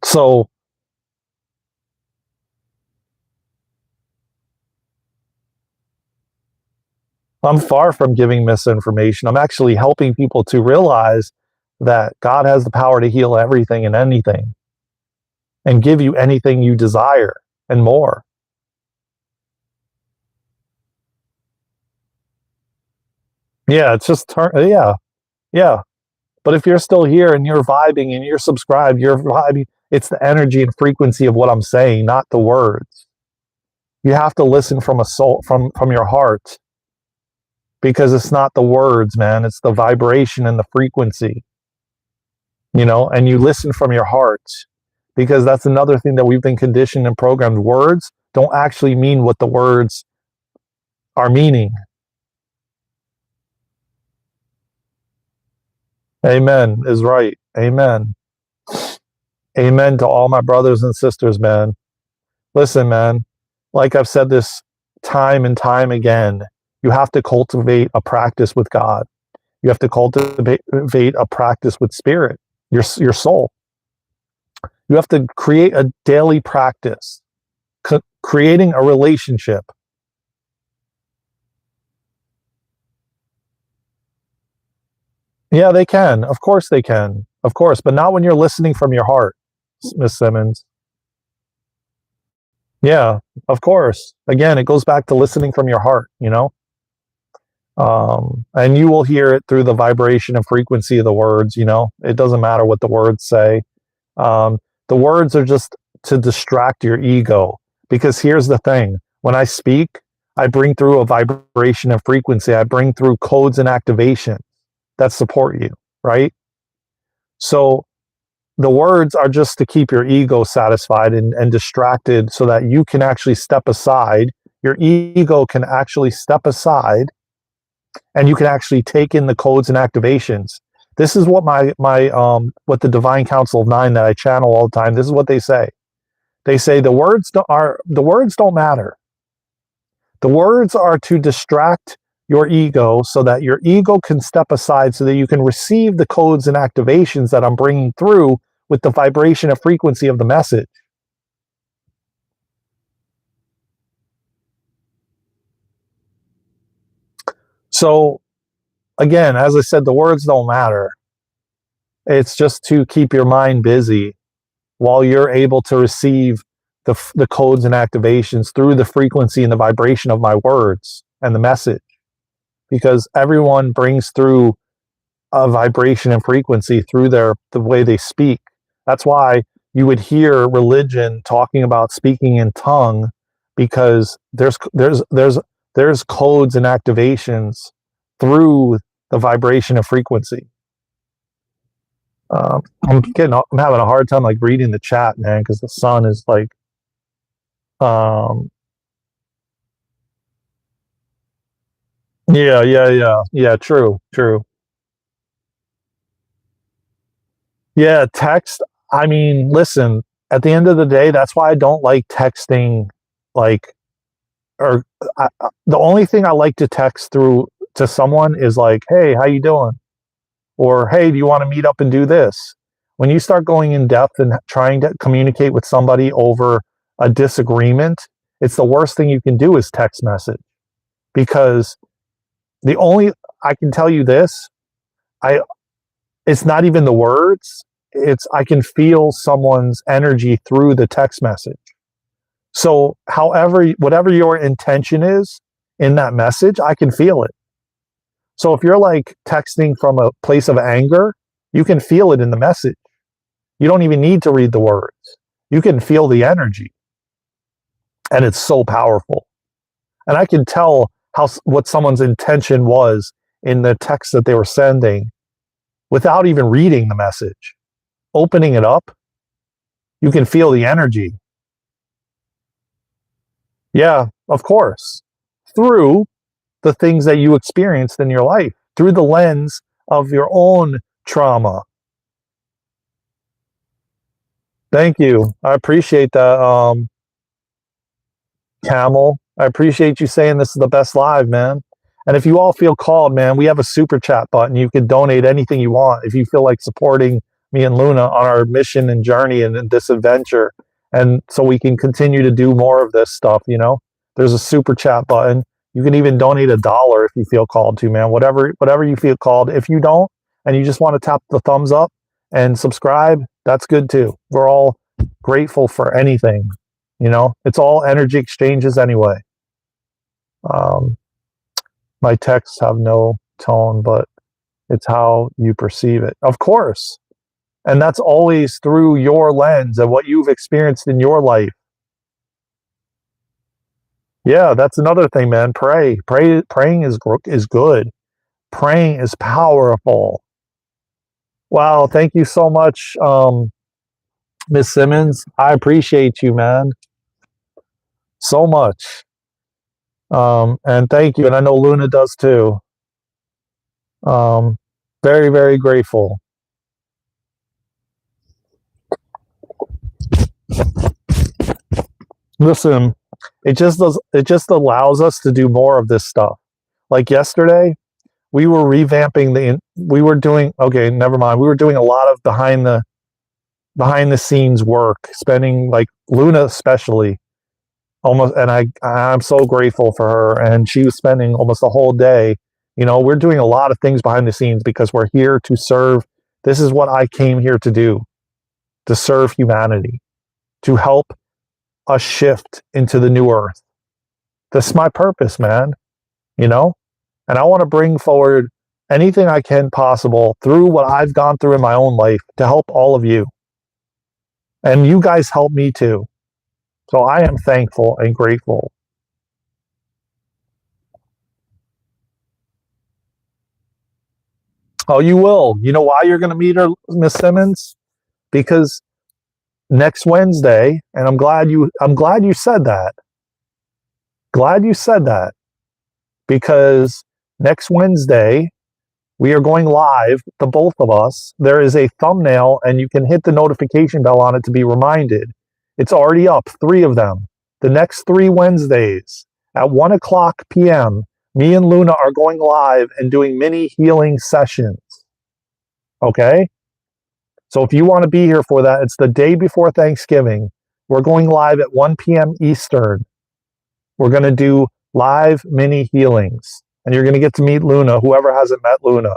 So I'm far from giving misinformation. I'm actually helping people to realize that God has the power to heal everything and anything and give you anything you desire and more. Yeah, it's just yeah. But if you're still here and you're vibing and you're subscribed, you're vibing, it's the energy and frequency of what I'm saying, not the words. You have to listen from a soul, from your heart, because it's not the words, man. It's the vibration and the frequency, and you listen from your heart, because that's another thing that we've been conditioned and programmed. Words don't actually mean what the words are meaning. Amen is right. Amen. Amen to all my brothers and sisters, man. Listen, man, like I've said this time and time again, you have to cultivate a practice with God. You have to cultivate a practice with spirit, your soul. You have to create a daily practice, creating a relationship. Yeah, they can. Of course they can. Of course, but not when you're listening from your heart, Miss Simmons. Yeah, of course. Again, it goes back to listening from your heart. And you will hear it through the vibration and frequency of the words. It doesn't matter what the words say. Um, the words are just to distract your ego. Because here's the thing: when I speak, I bring through a vibration and frequency. I bring through codes and activation that support you, right? So the words are just to keep your ego satisfied and distracted so that you can actually step aside. Your ego can actually step aside and you can actually take in the codes and activations. This is what what the Divine Council of Nine that I channel all the time. This is what they say. They say the words don't matter. The words are to distract your ego so that your ego can step aside so that you can receive the codes and activations that I'm bringing through with the vibration and frequency of the message. So again, as I said, the words don't matter. It's just to keep your mind busy while you're able to receive the codes and activations through the frequency and the vibration of my words and the message. Because everyone brings through a vibration and frequency through the way they speak. That's why you would hear religion talking about speaking in tongue, because there's codes and activations through the vibration and frequency. I'm having a hard time like reading the chat, man, because the sun is like, um, yeah. True. Yeah, text. I mean, listen. At the end of the day, that's why I don't like texting, like or the only thing I like to text through to someone is like, hey, how you doing? Or, hey, do you want to meet up and do this? When you start going in depth and trying to communicate with somebody over a disagreement, it's the worst thing you can do is text message. Because I can tell you this, it's not even the words, I can feel someone's energy through the text message. So whatever your intention is in that message, I can feel it. So if you're like texting from a place of anger, you can feel it in the message. You don't even need to read the words. You can feel the energy. And it's so powerful. And I can tell what someone's intention was in the text that they were sending without even reading the message. Opening it up, you can feel the energy. Yeah, of course. Through the things that you experienced in your life, through the lens of your own trauma. Thank you. I appreciate that, Camel. I appreciate you saying this is the best live, man. And if you all feel called, man, we have a super chat button. You can donate anything you want if you feel like supporting me and Luna on our mission and journey and this adventure. And so we can continue to do more of this stuff, you know? There's a super chat button. You can even donate $1 if you feel called to, man. Whatever you feel called. If you don't, and you just want to tap the thumbs up and subscribe, that's good too. We're all grateful for anything, you know? It's all energy exchanges anyway. My texts have no tone, but it's how you perceive it. Of course. And that's always through your lens and what you've experienced in your life. Yeah, that's another thing, man. Praying is good. Praying is powerful. Wow, thank you so much, Miss Simmons. I appreciate you, man. So much. And thank you. And I know Luna does too. Very, very grateful. Listen, it just allows us to do more of this stuff. Like yesterday, we were revamping we were doing a lot of behind the scenes work, spending, like, Luna especially, almost, and I'm so grateful for her, and she was spending almost the whole day. You know, we're doing a lot of things behind the scenes because we're here to serve. This is what I came here to do, to serve humanity, to help us shift into the new earth. This is my purpose, man, you know? And I want to bring forward anything I can possible through what I've gone through in my own life to help all of you. And you guys help me too. So I am thankful and grateful. Oh, you will. You know why you're going to meet her, Miss Simmons? Because next Wednesday, and I'm glad you said that. Glad you said that. Because next Wednesday, we are going live, the both of us. There is a thumbnail, and you can hit the notification bell on it to be reminded. It's already up, 3 of them. The next 3 Wednesdays at 1:00 p.m., me and Luna are going live and doing mini healing sessions. Okay? So if you want to be here for that, it's the day before Thanksgiving. We're going live at 1 p.m. Eastern. We're going to do live mini healings. And you're going to get to meet Luna, whoever hasn't met Luna.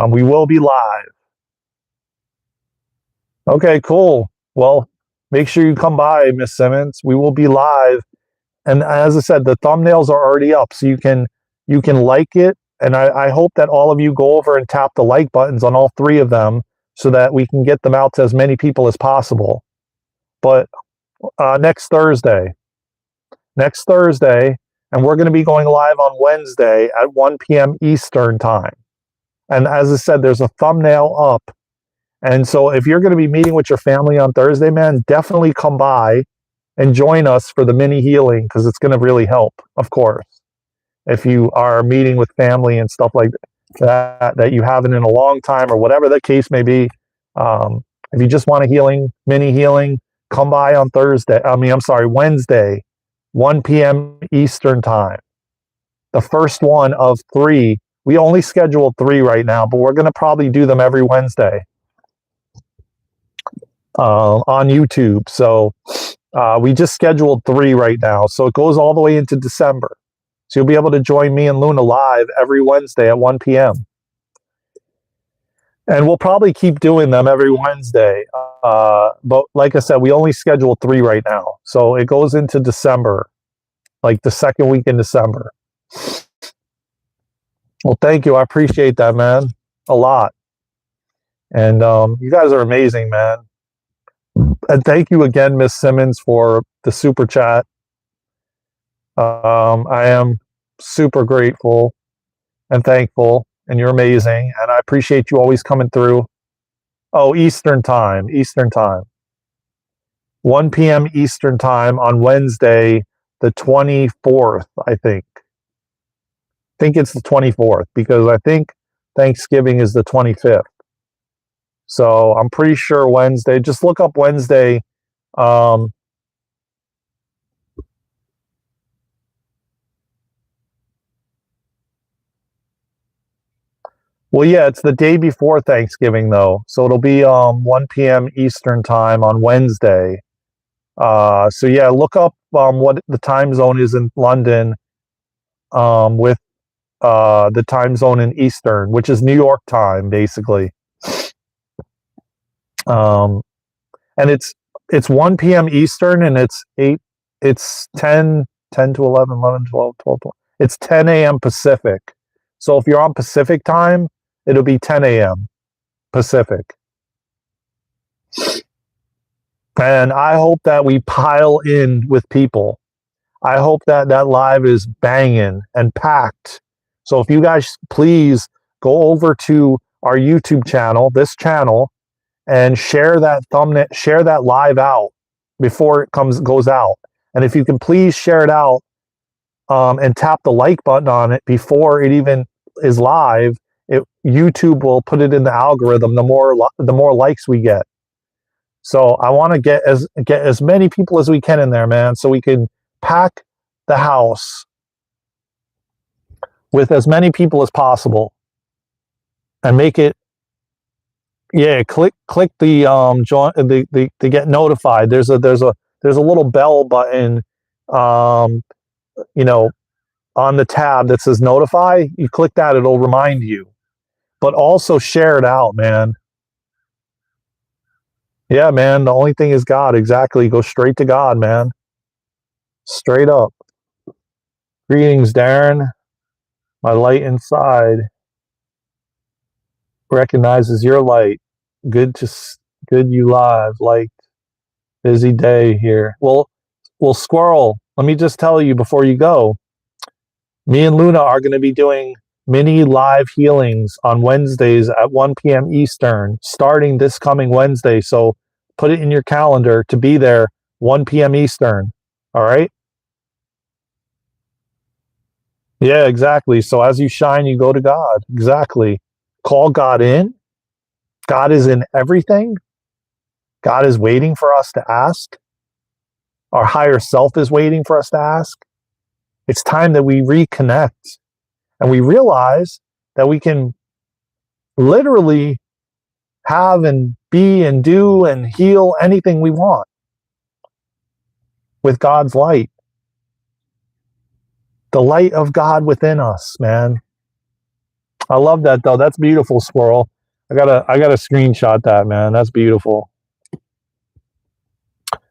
We will be live. Okay, cool. Well, make sure you come by, Miss Simmons. We will be live. And as I said, the thumbnails are already up, so you can like it. And I hope that all of you go over and tap the like buttons on all 3 of them so that we can get them out to as many people as possible. But next Thursday, and we're going to be going live on Wednesday at 1 p.m. Eastern time. And as I said, there's a thumbnail up. And so if you're going to be meeting with your family on Thursday, man, definitely come by and join us for the mini healing, because it's going to really help, of course. If you are meeting with family and stuff like that you haven't in a long time, or whatever the case may be, if you just want a mini healing, come by on Wednesday. 1 p.m. Eastern time. The first one of 3. We only scheduled 3 right now, but we're going to probably do them every Wednesday on YouTube. So we just scheduled 3 right now. So it goes all the way into December. So you'll be able to join me and Luna live every Wednesday at 1 p.m. And we'll probably keep doing them every Wednesday. But like I said, we only scheduled 3 right now. So it goes into December, like the second week in December. Well, thank you. I appreciate that, man, a lot. And you guys are amazing, man. And thank you again, Miss Simmons, for the super chat. I am super grateful and thankful, and you're amazing. And I appreciate you always coming through. Oh, Eastern time. 1 p.m. Eastern time on Wednesday, the 24th, I think. I think it's the 24th because I think Thanksgiving is the 25th. So I'm pretty sure Wednesday. Just look up Wednesday. Well, yeah, it's the day before Thanksgiving, though. So it'll be 1 p.m. Eastern time on Wednesday. So, yeah, look up what the time zone is in London with the time zone in Eastern, which is New York time, basically. And it's 1 p.m. Eastern, and it's 10 to 11, 11, 12, 12, 12. It's 10 a.m. Pacific. So if you're on Pacific time, it'll be 10 a.m. Pacific. And I hope that we pile in with people. I hope that that live is banging and packed. So if you guys please go over to our YouTube channel, this channel, and share that thumbnail, share that live out before it goes out. And if you can please share it out and tap the like button on it before it even is live, YouTube will put it in the algorithm. The more likes we get. So I want to get as many people as we can in there, man, so we can pack the house with as many people as possible and make it. Yeah, click the join the get notified. There's a little bell button, you know, on the tab that says notify. You click that, it'll remind you. But also share it out, man. Yeah, man. The only thing is God. Exactly. Go straight to God, man. Straight up. Greetings, Daren. My light inside recognizes your light. Good you live. Like busy day here. Well, Squirrel. Let me just tell you before you go. Me and Luna are going to be doing mini live healings on Wednesdays at 1 p.m. Eastern, starting this coming Wednesday. So put it in your calendar to be there 1 p.m. Eastern. All right? Yeah, exactly. So as you shine, you go to God. Exactly. Call God in. God is in everything. God is waiting for us to ask. Our higher self is waiting for us to ask. It's time that we reconnect and we realize that we can literally have and be and do and heal anything we want with God's light. The light of God within us, man. I love that though. That's beautiful, Squirrel. I gotta screenshot that, man. That's beautiful.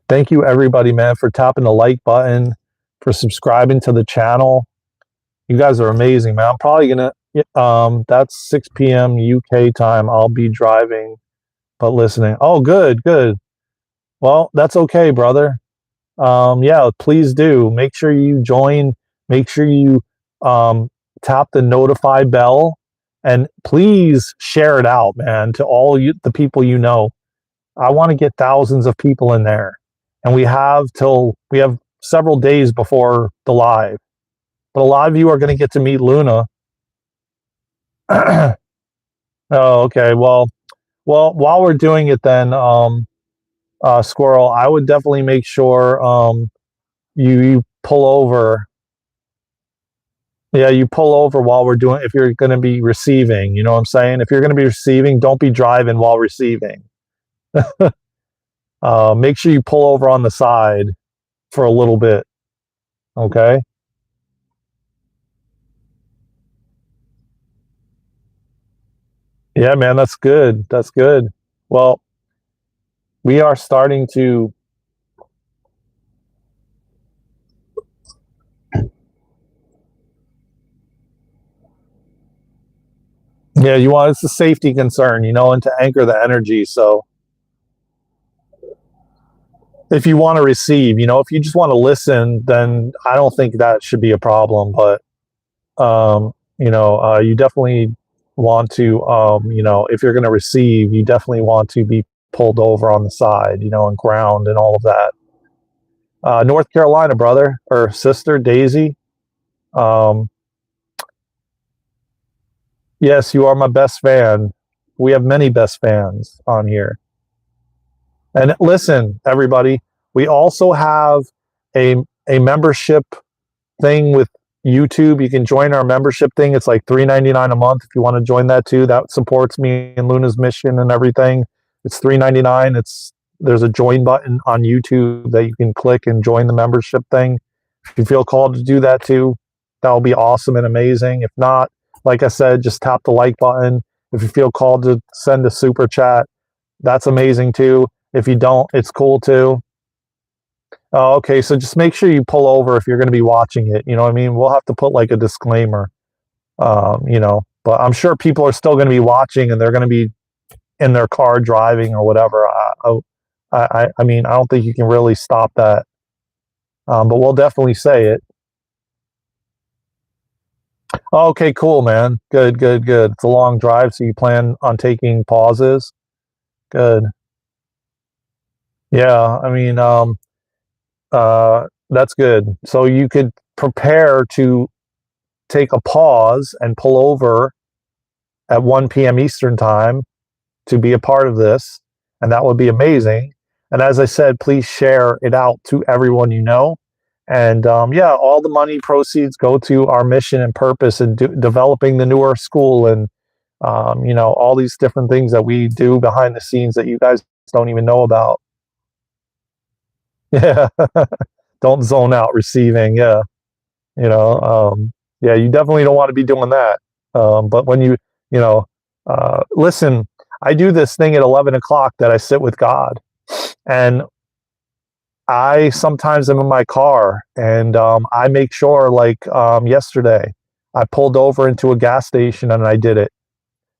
Thank you everybody, man, for tapping the like button, for subscribing to the channel. You guys are amazing, man. I'm probably gonna that's 6 p.m. UK time. I'll be driving but listening. Oh, good. Well, that's okay, brother. Yeah, please do. Make sure you join. Make sure you tap the notify bell, and please share it out, man, to all the people you know. I want to get thousands of people in there, and we have several days before the live. But a lot of you are going to get to meet Luna. Oh, okay. Well, while we're doing it, then, Squirrel, I would definitely make sure you pull over. Yeah, you pull over while we're doing, if you're going to be receiving, you know what I'm saying? If you're going to be receiving, don't be driving while receiving. Make sure you pull over on the side for a little bit. Okay. Yeah, man, that's good. That's good. Well, we are starting to, yeah, you want, it's a safety concern, you know, and to anchor the energy. So if you want to receive, you know, if you just want to listen, then I don't think that should be a problem. But, you definitely want to, if you're going to receive, you definitely want to be pulled over on the side, you know, and ground and all of that. North Carolina, brother or sister, Daisy. Um, yes, you are my best fan. We have many best fans on here. And listen, everybody, we also have a a membership thing with YouTube. You can join our membership thing. It's like $3.99 a month if you want to join that too. That supports me and Luna's mission and everything. It's $3.99. There's a join button on YouTube that you can click and join the membership thing. If you feel called to do that too, that'll be awesome and amazing. If not, like I said, just tap the like button. If you feel called to send a super chat, that's amazing too. If you don't, it's cool too. Oh, okay, so just make sure you pull over if you're going to be watching it. You know what I mean? We'll have to put like a disclaimer, but I'm sure people are still going to be watching and they're going to be in their car driving or whatever. I mean, I don't think you can really stop that, but we'll definitely say it. Oh, okay, cool, man. Good, good, good. It's a long drive, so you plan on taking pauses. Good. Yeah, I mean, that's good. So you could prepare to take a pause and pull over at 1 p.m. Eastern time to be a part of this, and that would be amazing. And as I said, please share it out to everyone you know. And yeah, all the money proceeds go to our mission and purpose and developing the newer school and all these different things that we do behind the scenes that you guys don't even know about. Yeah, don't zone out receiving. Yeah, you know, yeah, you definitely don't want to be doing that. But when you know, listen, I do this thing at 11 o'clock that I sit with God, and I sometimes am in my car, and I make sure, like yesterday, I pulled over into a gas station and I did it.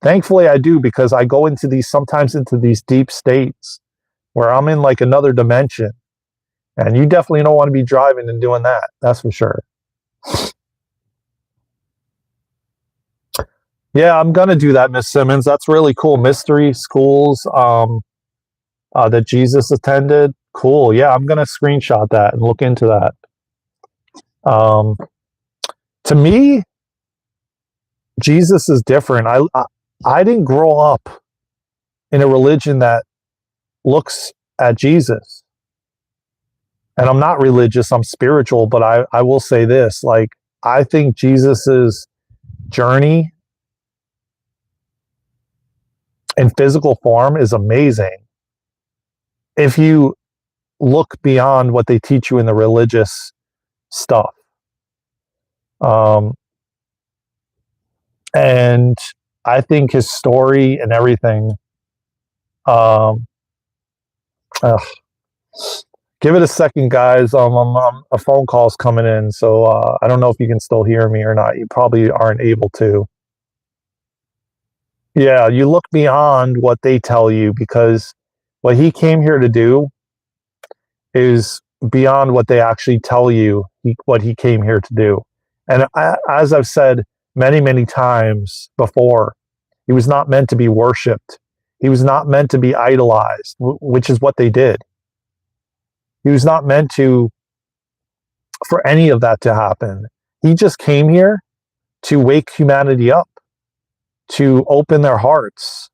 Thankfully, I do because I go into these sometimes into these deep states where I'm in like another dimension, and you definitely don't want to be driving and doing that. That's for sure. Yeah, I'm gonna do that, Miss Simmons. That's really cool. Mystery schools that Jesus attended. Cool. Yeah, I'm gonna screenshot that and look into that. Um, to me, Jesus is different. I didn't grow up in a religion that looks at Jesus, and I'm not religious. I'm spiritual, but I will say this: like I think Jesus's journey in physical form is amazing. If you look beyond what they teach you in the religious stuff. Um, and I think his story and everything, um, uh, give it a second, guys. A phone call's coming in, so I don't know if you can still hear me or not. You probably aren't able to. Yeah, you look beyond what they tell you because what he came here to do is beyond what they actually tell you what he came here to do. And as I've said many, many times before, he was not meant to be worshipped. He was not meant to be idolized, which is what they did. He was not meant to, for any of that to happen. He just came here to wake humanity up, to open their hearts.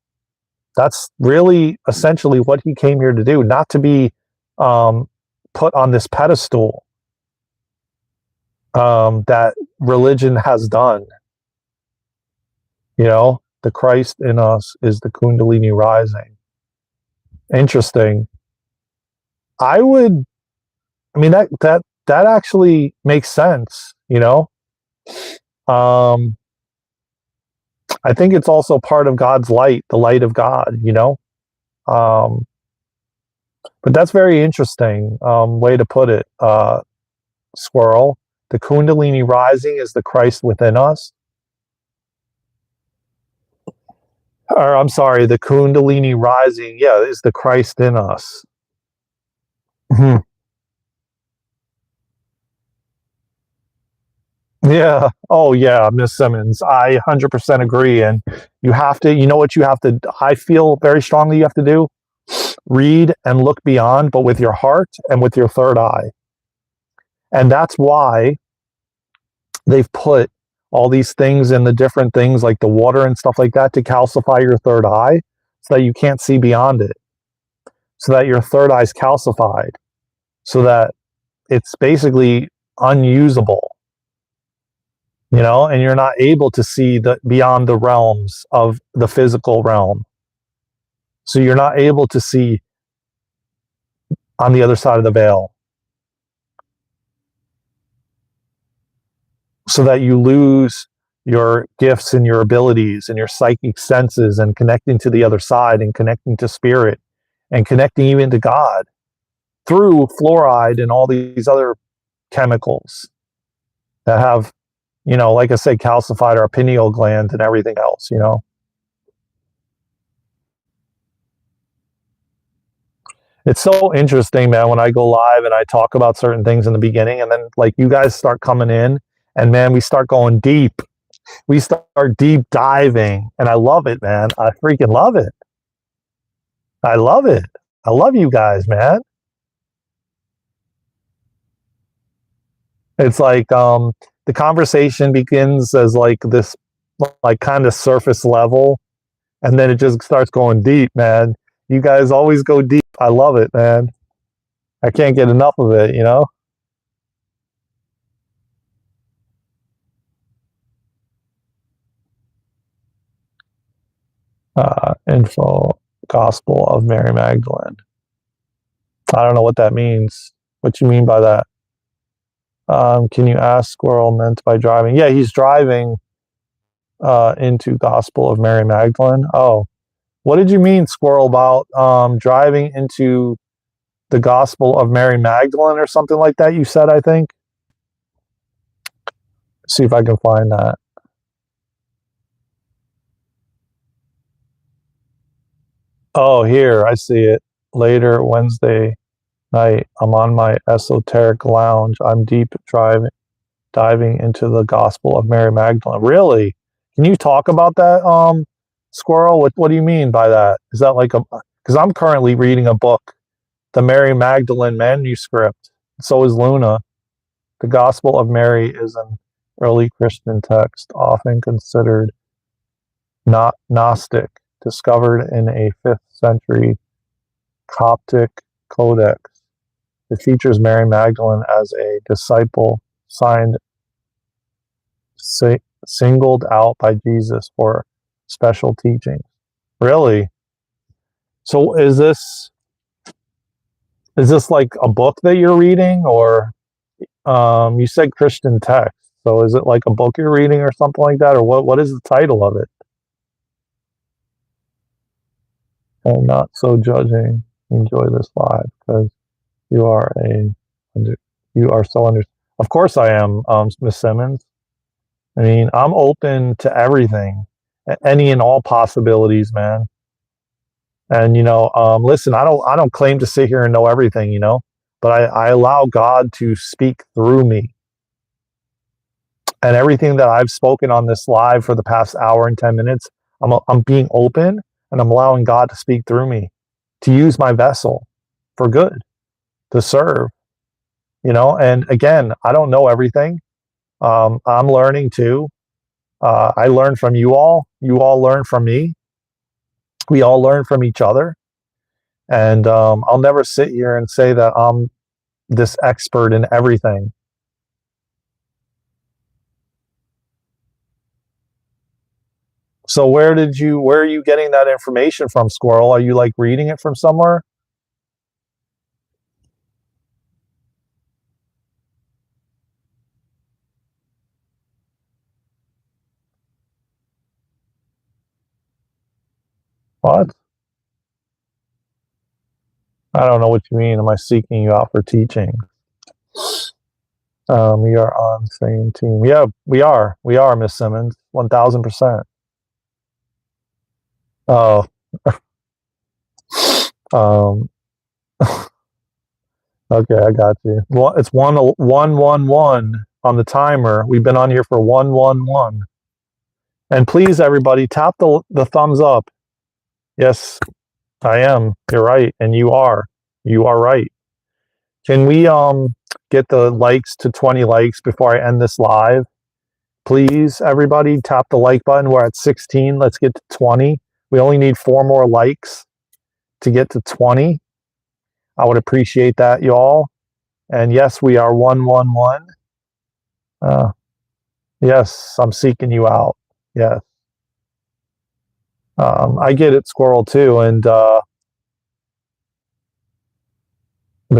That's really essentially what he came here to do, not to be put on this pedestal. that religion has done. The Christ in us is the Kundalini rising. Interesting. I would, I mean, that actually makes sense, Um, I think it's also part of God's light, the light of God, Um, but that's very interesting way to put it, Squirrel. The Kundalini rising is the Christ within us. Or I'm sorry, the Kundalini rising, yeah, is the Christ in us. Mhm. Yeah. Oh, yeah, Miss Simmons. I 100% agree. And you know what you have to, I feel very strongly you have to do? Read and look beyond, but with your heart and with your third eye. And that's why they've put all these things in the different things like the water and stuff like that to calcify your third eye so that you can't see beyond it, so that your third eye's calcified, so that it's basically unusable, and you're not able to see the beyond the realms of the physical realm. So you're not able to see on the other side of the veil. So that you lose your gifts and your abilities and your psychic senses and connecting to the other side and connecting to spirit and connecting even to God through fluoride and all these other chemicals that have, like I said, calcified our pineal gland and everything else. It's so interesting, man, when I go live and I talk about certain things in the beginning and then like you guys start coming in and man, we start going deep. We start deep diving and I love it, man. I freaking love it. I love it. I love you guys, man. It's like the conversation begins as like this like kind of surface level and then it just starts going deep, man. You guys always go deep. I love it, man. I can't get enough of it. Info Gospel of Mary Magdalene. I don't know what that means. What you mean by that? Can you ask Squirrel meant by driving? Yeah, he's driving into Gospel of Mary Magdalene. Oh, what did you mean, Squirrel, about driving into the Gospel of Mary Magdalene or something like that? You said, I think. See if I can find that. Oh, here I see it. Later Wednesday night, I'm on my esoteric lounge. I'm deep diving into the Gospel of Mary Magdalene. Really? Can you talk about that, Squirrel? What do you mean by that? Is that like a? Because I'm currently reading a book, the Mary Magdalene manuscript. So is Luna. The Gospel of Mary is an early Christian text, often considered not Gnostic, discovered in a 5th century Coptic codex. It features Mary Magdalene as a disciple signed singled out by Jesus for special teachings. Really? So is this like a book that you're reading, or you said Christian text? So is it like a book you're reading or something like that, or what is the title of it? And not so judging. Enjoy this live because you are you are so under. Of course I am, Miss Simmons. I mean, I'm open to everything, any and all possibilities, man. And listen, I don't claim to sit here and know everything, but I allow God to speak through me. And everything that I've spoken on this live for the past hour and 10 minutes, I'm being open and I'm allowing God to speak through me, to use my vessel for good, to serve. And again, I don't know everything. I'm learning too. I learn from you all. You all learn from me. We all learn from each other. And I'll never sit here and say that I'm this expert in everything. So where are you getting that information from, Squirrel? Are you like reading it from somewhere? What? I don't know what you mean. Am I seeking you out for teaching? We are on same team. Yeah, we are. We are, Miss Simmons. 1000%. Oh, um, okay, I got you. Well, it's 111 on the timer. We've been on here for 111. And please, everybody, tap the thumbs up. Yes, I am. You're right, and you are. You are right. Can we get the likes to 20 likes before I end this live? Please, everybody, tap the like button. We're at 16. Let's get to 20. We only need 4 more likes to get to 20. I would appreciate that, y'all. And yes, we are 111. Yes, I'm seeking you out. Yes. I get it, Squirrel, too. And the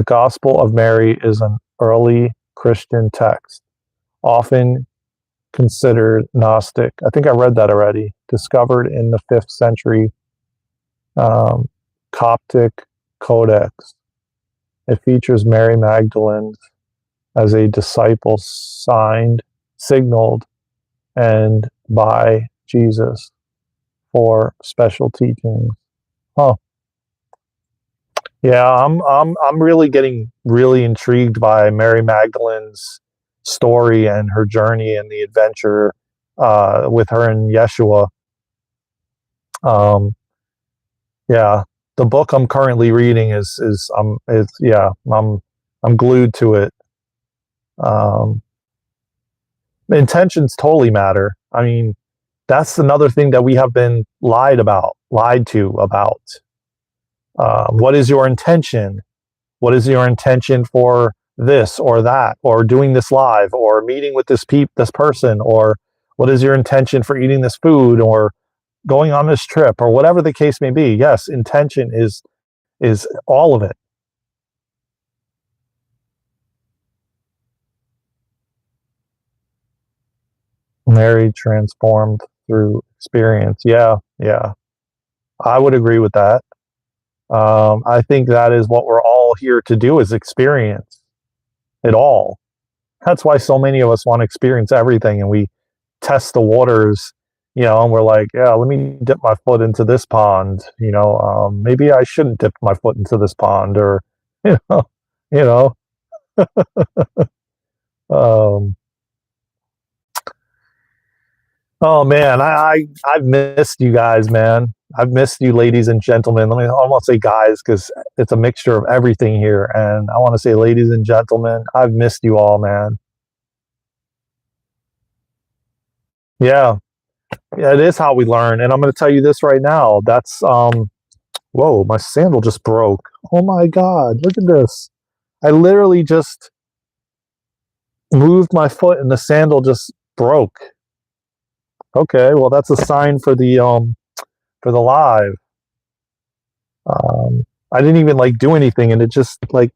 Gospel of Mary is an early Christian text, often considered Gnostic. I think I read that already. Discovered in the 5th century Coptic Codex. It features Mary Magdalene as a disciple signaled, and by Jesus for special teachings. Huh. Yeah, I'm really getting really intrigued by Mary Magdalene's story and her journey and the adventure with her and Yeshua. Yeah, the book I'm currently reading I'm glued to it. Intentions totally matter. I mean, that's another thing that we have been lied to about. What is your intention? What is your intention for this or that, or doing this live, or meeting with this person, or what is your intention for eating this food, or going on this trip, or whatever the case may be? Yes, intention is all of it. Mary transformed through experience. Yeah, yeah, I would agree with that. I think that is what we're all here to do, is experience it all. That's why so many of us want to experience everything, and we test the waters, and we're like, yeah, let me dip my foot into this pond. Maybe I shouldn't dip my foot into this pond, or you know, you know. Um, oh man, I've missed you guys, man. I've missed you, ladies and gentlemen. I want to say guys because it's a mixture of everything here, and I want to say, ladies and gentlemen, I've missed you all, man. Yeah, yeah, it is how we learn, and I'm going to tell you this right now. That's whoa, my sandal just broke. Oh my God, look at this. I literally just moved my foot and the sandal just broke. Okay, well that's a sign for the live. I didn't even like do anything, and it just like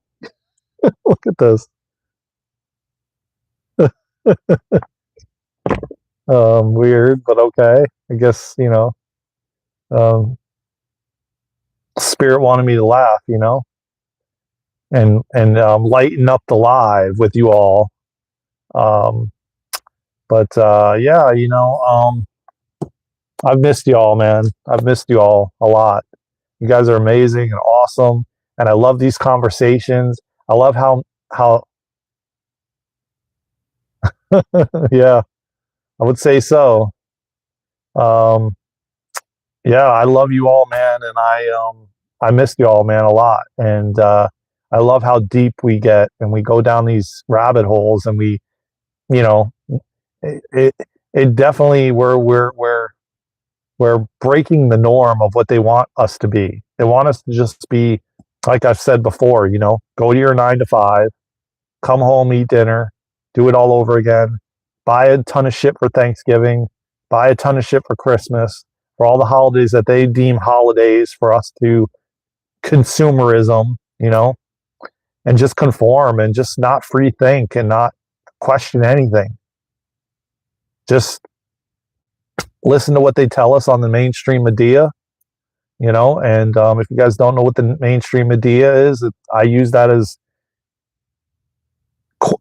look at this. Weird, but okay. I guess um, spirit wanted me to laugh, and lighten up the live with you all. Um, but yeah, I've missed you all, man. I've missed you all a lot. You guys are amazing and awesome, and I love these conversations. I love how yeah, I would say so. Um, yeah, I love you all, man, and I missed you all, man, a lot, and I love how deep we get, and we go down these rabbit holes, and we, you know, it, it definitely we're breaking the norm of what they want us to be. They want us to just be, like I've said before, go to your 9 to 5, come home, eat dinner, do it all over again, buy a ton of shit for Thanksgiving, buy a ton of shit for Christmas, for all the holidays that they deem holidays, for us to consumerism, and just conform and just not free think and not question anything. Just listen to what they tell us on the mainstream media, and if you guys don't know what the mainstream media is, I use that as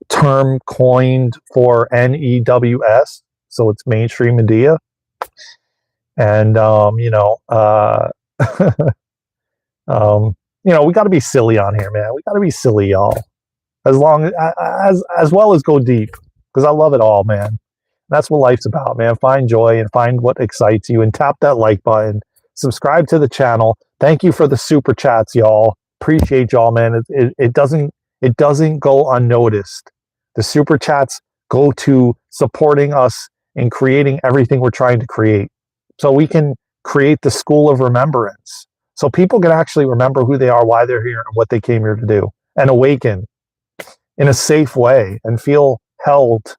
term coined for NEWS, so it's mainstream media. And we got to be silly on here, man. We got to be silly, y'all. As well as go deep, because I love it all, man. That's what life's about, man. Find joy and find what excites you, and tap that like button. Subscribe to the channel. Thank you for the super chats, y'all. Appreciate y'all, man. It doesn't go unnoticed. The super chats go to supporting us in creating everything we're trying to create, so we can create the school of remembrance, so people can actually remember who they are, why they're here, and what they came here to do, and awaken in a safe way and feel held,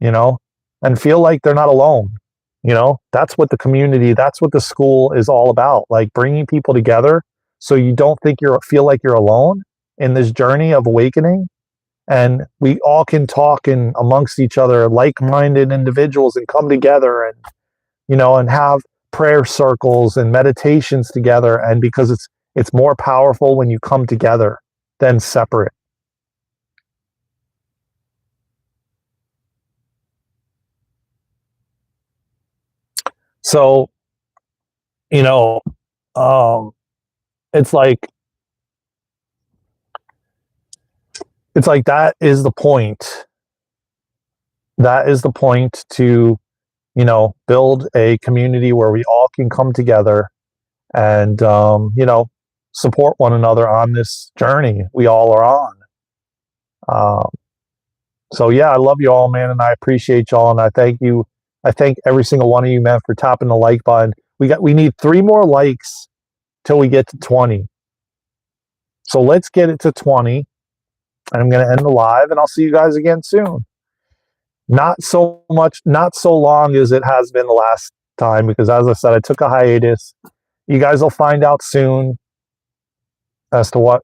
and feel like they're not alone. That's what the community, that's what the school is all about, like bringing people together so you don't feel like you're alone in this journey of awakening. And we all can talk amongst each other, like-minded individuals, and come together and have prayer circles and meditations together. And because it's more powerful when you come together than separate. So, it's like that is the point. That is the point, to, build a community where we all can come together and, support one another on this journey we all are on. So yeah, I love you all, man, and I appreciate y'all, and I thank you. I thank every single one of you, man, for tapping the like button. We need 3 more likes till we get to 20. So let's get it to 20. And I'm going to end the live, and I'll see you guys again soon. Not so long as it has been the last time, because as I said, I took a hiatus. You guys will find out soon as to what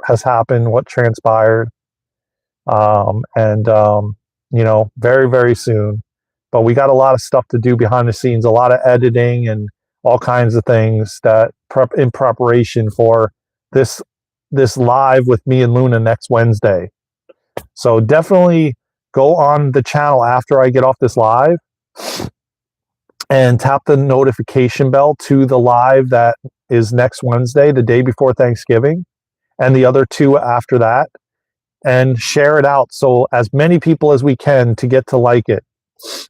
has happened, what transpired. Very, very soon. But we got a lot of stuff to do behind the scenes, a lot of editing and all kinds of things that in preparation for this live with me and Luna next Wednesday. So definitely go on the channel after I get off this live and tap the notification bell to the live that is next Wednesday, the day before Thanksgiving, and the other 2 after that, and share it out so as many people as we can to get to like it,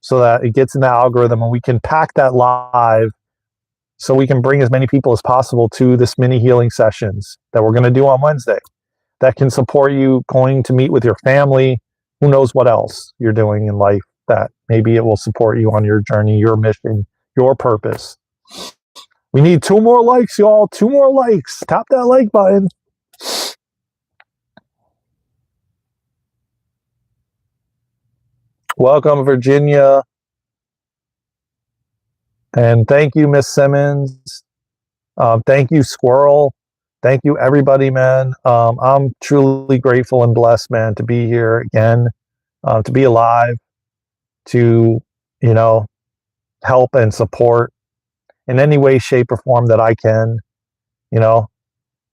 so that it gets in the algorithm and we can pack that live so we can bring as many people as possible to this mini healing sessions that we're going to do on Wednesday that can support you going to meet with your family. Who knows what else you're doing in life that maybe it will support you on your journey, your mission, your purpose. We need 2 more likes, y'all. 2 more likes. Tap that like button. Welcome, Virginia. And thank you, Miss Simmons. Thank you, Squirrel. Thank you, everybody, man. I'm truly grateful and blessed, man, to be here again, to be alive, to, help and support in any way, shape, or form that I can,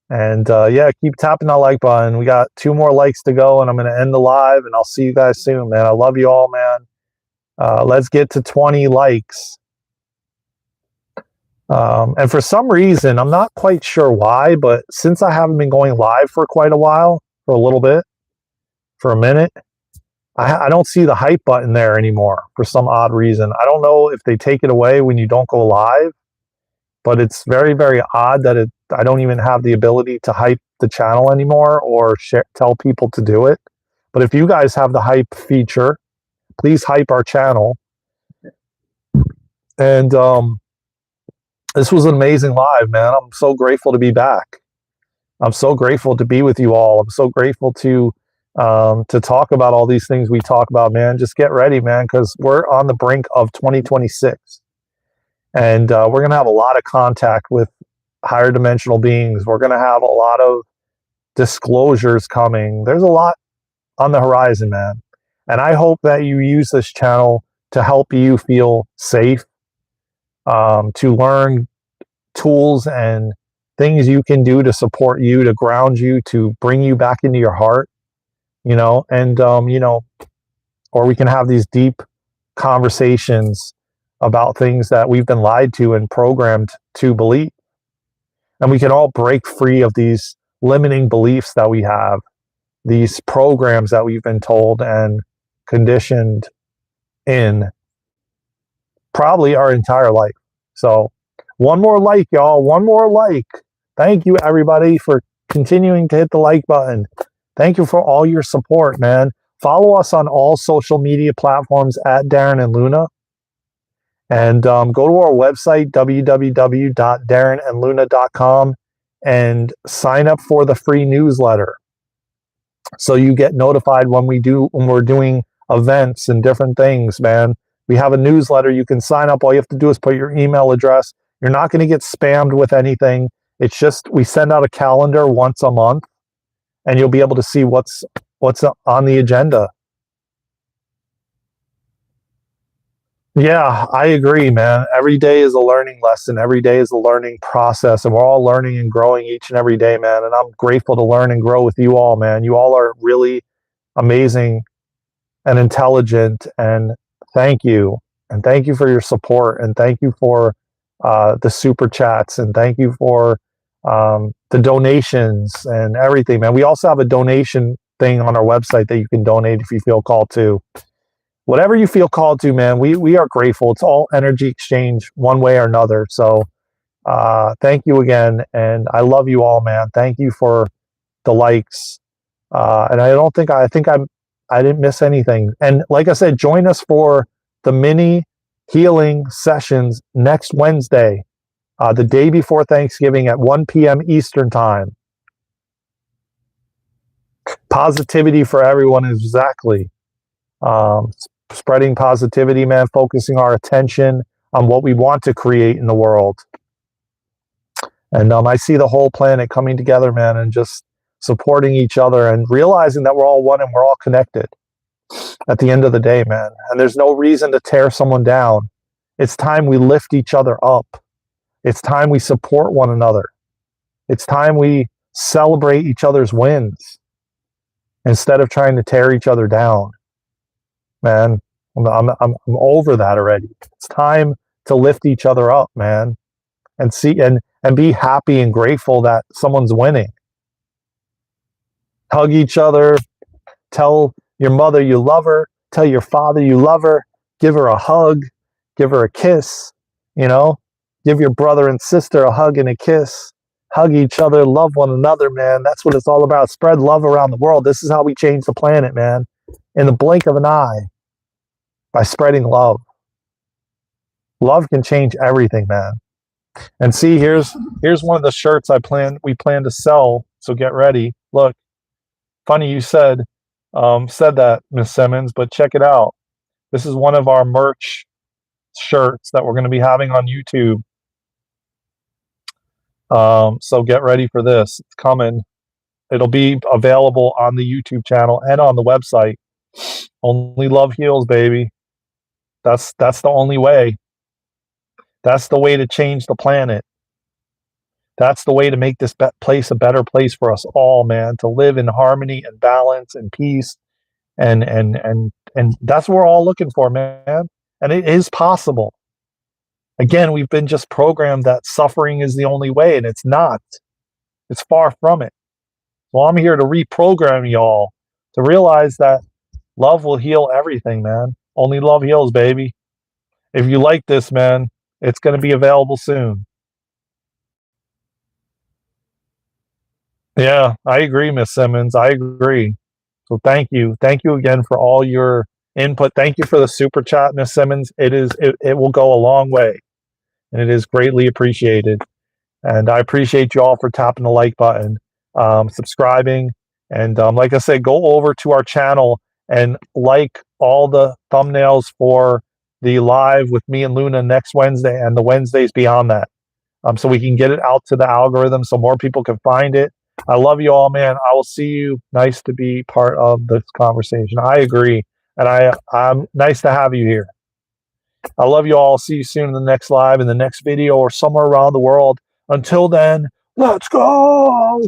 And yeah, keep tapping that like button. We got 2 more likes to go, and I'm going to end the live, and I'll see you guys soon, man. I love you all, man. Let's get to 20 likes. And for some reason, I'm not quite sure why, but since I haven't been going live for quite a while, for a little bit, for a minute, I don't see the hype button there anymore for some odd reason. I don't know if they take it away when you don't go live, but it's very, very odd that I don't even have the ability to hype the channel anymore or tell people to do it. But if you guys have the hype feature, please hype our channel. And this was an amazing live, man. I'm so grateful to be back. I'm so grateful to be with you all. I'm so grateful to to talk about all these things we talk about, man. Just get ready, man, because we're on the brink of 2026. And we're going to have a lot of contact with higher dimensional beings. We're going to have a lot of disclosures coming. There's a lot on the horizon, man. And I hope that you use this channel to help you feel safe, to learn tools and things you can do to support you, to ground you, to bring you back into your heart, and, or we can have these deep conversations about things that we've been lied to and programmed to believe. And we can all break free of these limiting beliefs that we have, these programs that we've been told and conditioned in probably our entire life. So one more like, y'all, one more like. Thank you, everybody, for continuing to hit the like button. Thank you for all your support, man. Follow us on all social media platforms at Daren and Luna. And go to our website, www.darenandluna.com, and sign up for the free newsletter, so you get notified when we're doing events and different things, man. We have a newsletter. You can sign up. All you have to do is put your email address. You're not going to get spammed with anything. It's just we send out a calendar once a month, and you'll be able to see what's on the agenda. Yeah, I agree, man. Every day is a learning lesson. Every day is a learning process, and we're all learning and growing each and every day, man. And I'm grateful to learn and grow with you all, man. You all are really amazing and intelligent, and thank you. And thank you for your support, and thank you for the super chats, and thank you for the donations and everything, man. We also have a donation thing on our website that you can donate if you feel called to. Whatever you feel called to, man, we are grateful. It's all energy exchange one way or another. So thank you again. And I love you all, man. Thank you for the likes. And I didn't miss anything. And like I said, join us for the mini healing sessions next Wednesday, the day before Thanksgiving at 1 p.m. Eastern time. Positivity for everyone, exactly. Spreading positivity, man, focusing our attention on what we want to create in the world. And I see the whole planet coming together, man, and just supporting each other and realizing that we're all one and we're all connected at the end of the day, man. And there's no reason to tear someone down. It's time we lift each other up. It's time we support one another. It's time we celebrate each other's wins instead of trying to tear each other down. Man, I'm over that already. It's time to lift each other up, man, and see and be happy and grateful that someone's winning. Hug each other. Tell your mother you love her. Tell your father you love her. Give her a hug. Give her a kiss. Give your brother and sister a hug and a kiss. Hug each other. Love one another, man. That's what it's all about. Spread love around the world. This is how we change the planet, man. In the blink of an eye, by spreading love. Love can change everything, man. And see, here's one of the shirts we plan to sell. So get ready. Look, funny you said that, Miss Simmons, but check it out. This is one of our merch shirts that we're going to be having on YouTube. So get ready for this. It's coming. It'll be available on the YouTube channel and on the website. Only love heals, baby. That's the only way. That's the way to change the planet. That's the way to make this place a better place for us all, man, to live in harmony and balance and peace. And that's what we're all looking for, man. And it is possible. Again, we've been just programmed that suffering is the only way, and it's not. It's far from it. Well, I'm here to reprogram y'all to realize that love will heal everything, man. Only love heals, baby. If you like this, man, it's going to be available soon. Yeah, I agree, Miss Simmons. I agree. So thank you. Thank you again for all your input. Thank you for the super chat, Miss Simmons. It will go a long way, and it is greatly appreciated. And I appreciate you all for tapping the like button, subscribing, And like I said, go over to our channel and like all the thumbnails for the live with me and Luna next Wednesday and the Wednesdays beyond that. So we can get it out to the algorithm so more people can find it. I love you all, man. I will see you. Nice to be part of this conversation. I agree. And I'm nice to have you here. I love you all. See you soon in the next live, in the next video, or somewhere around the world. Until then, let's go.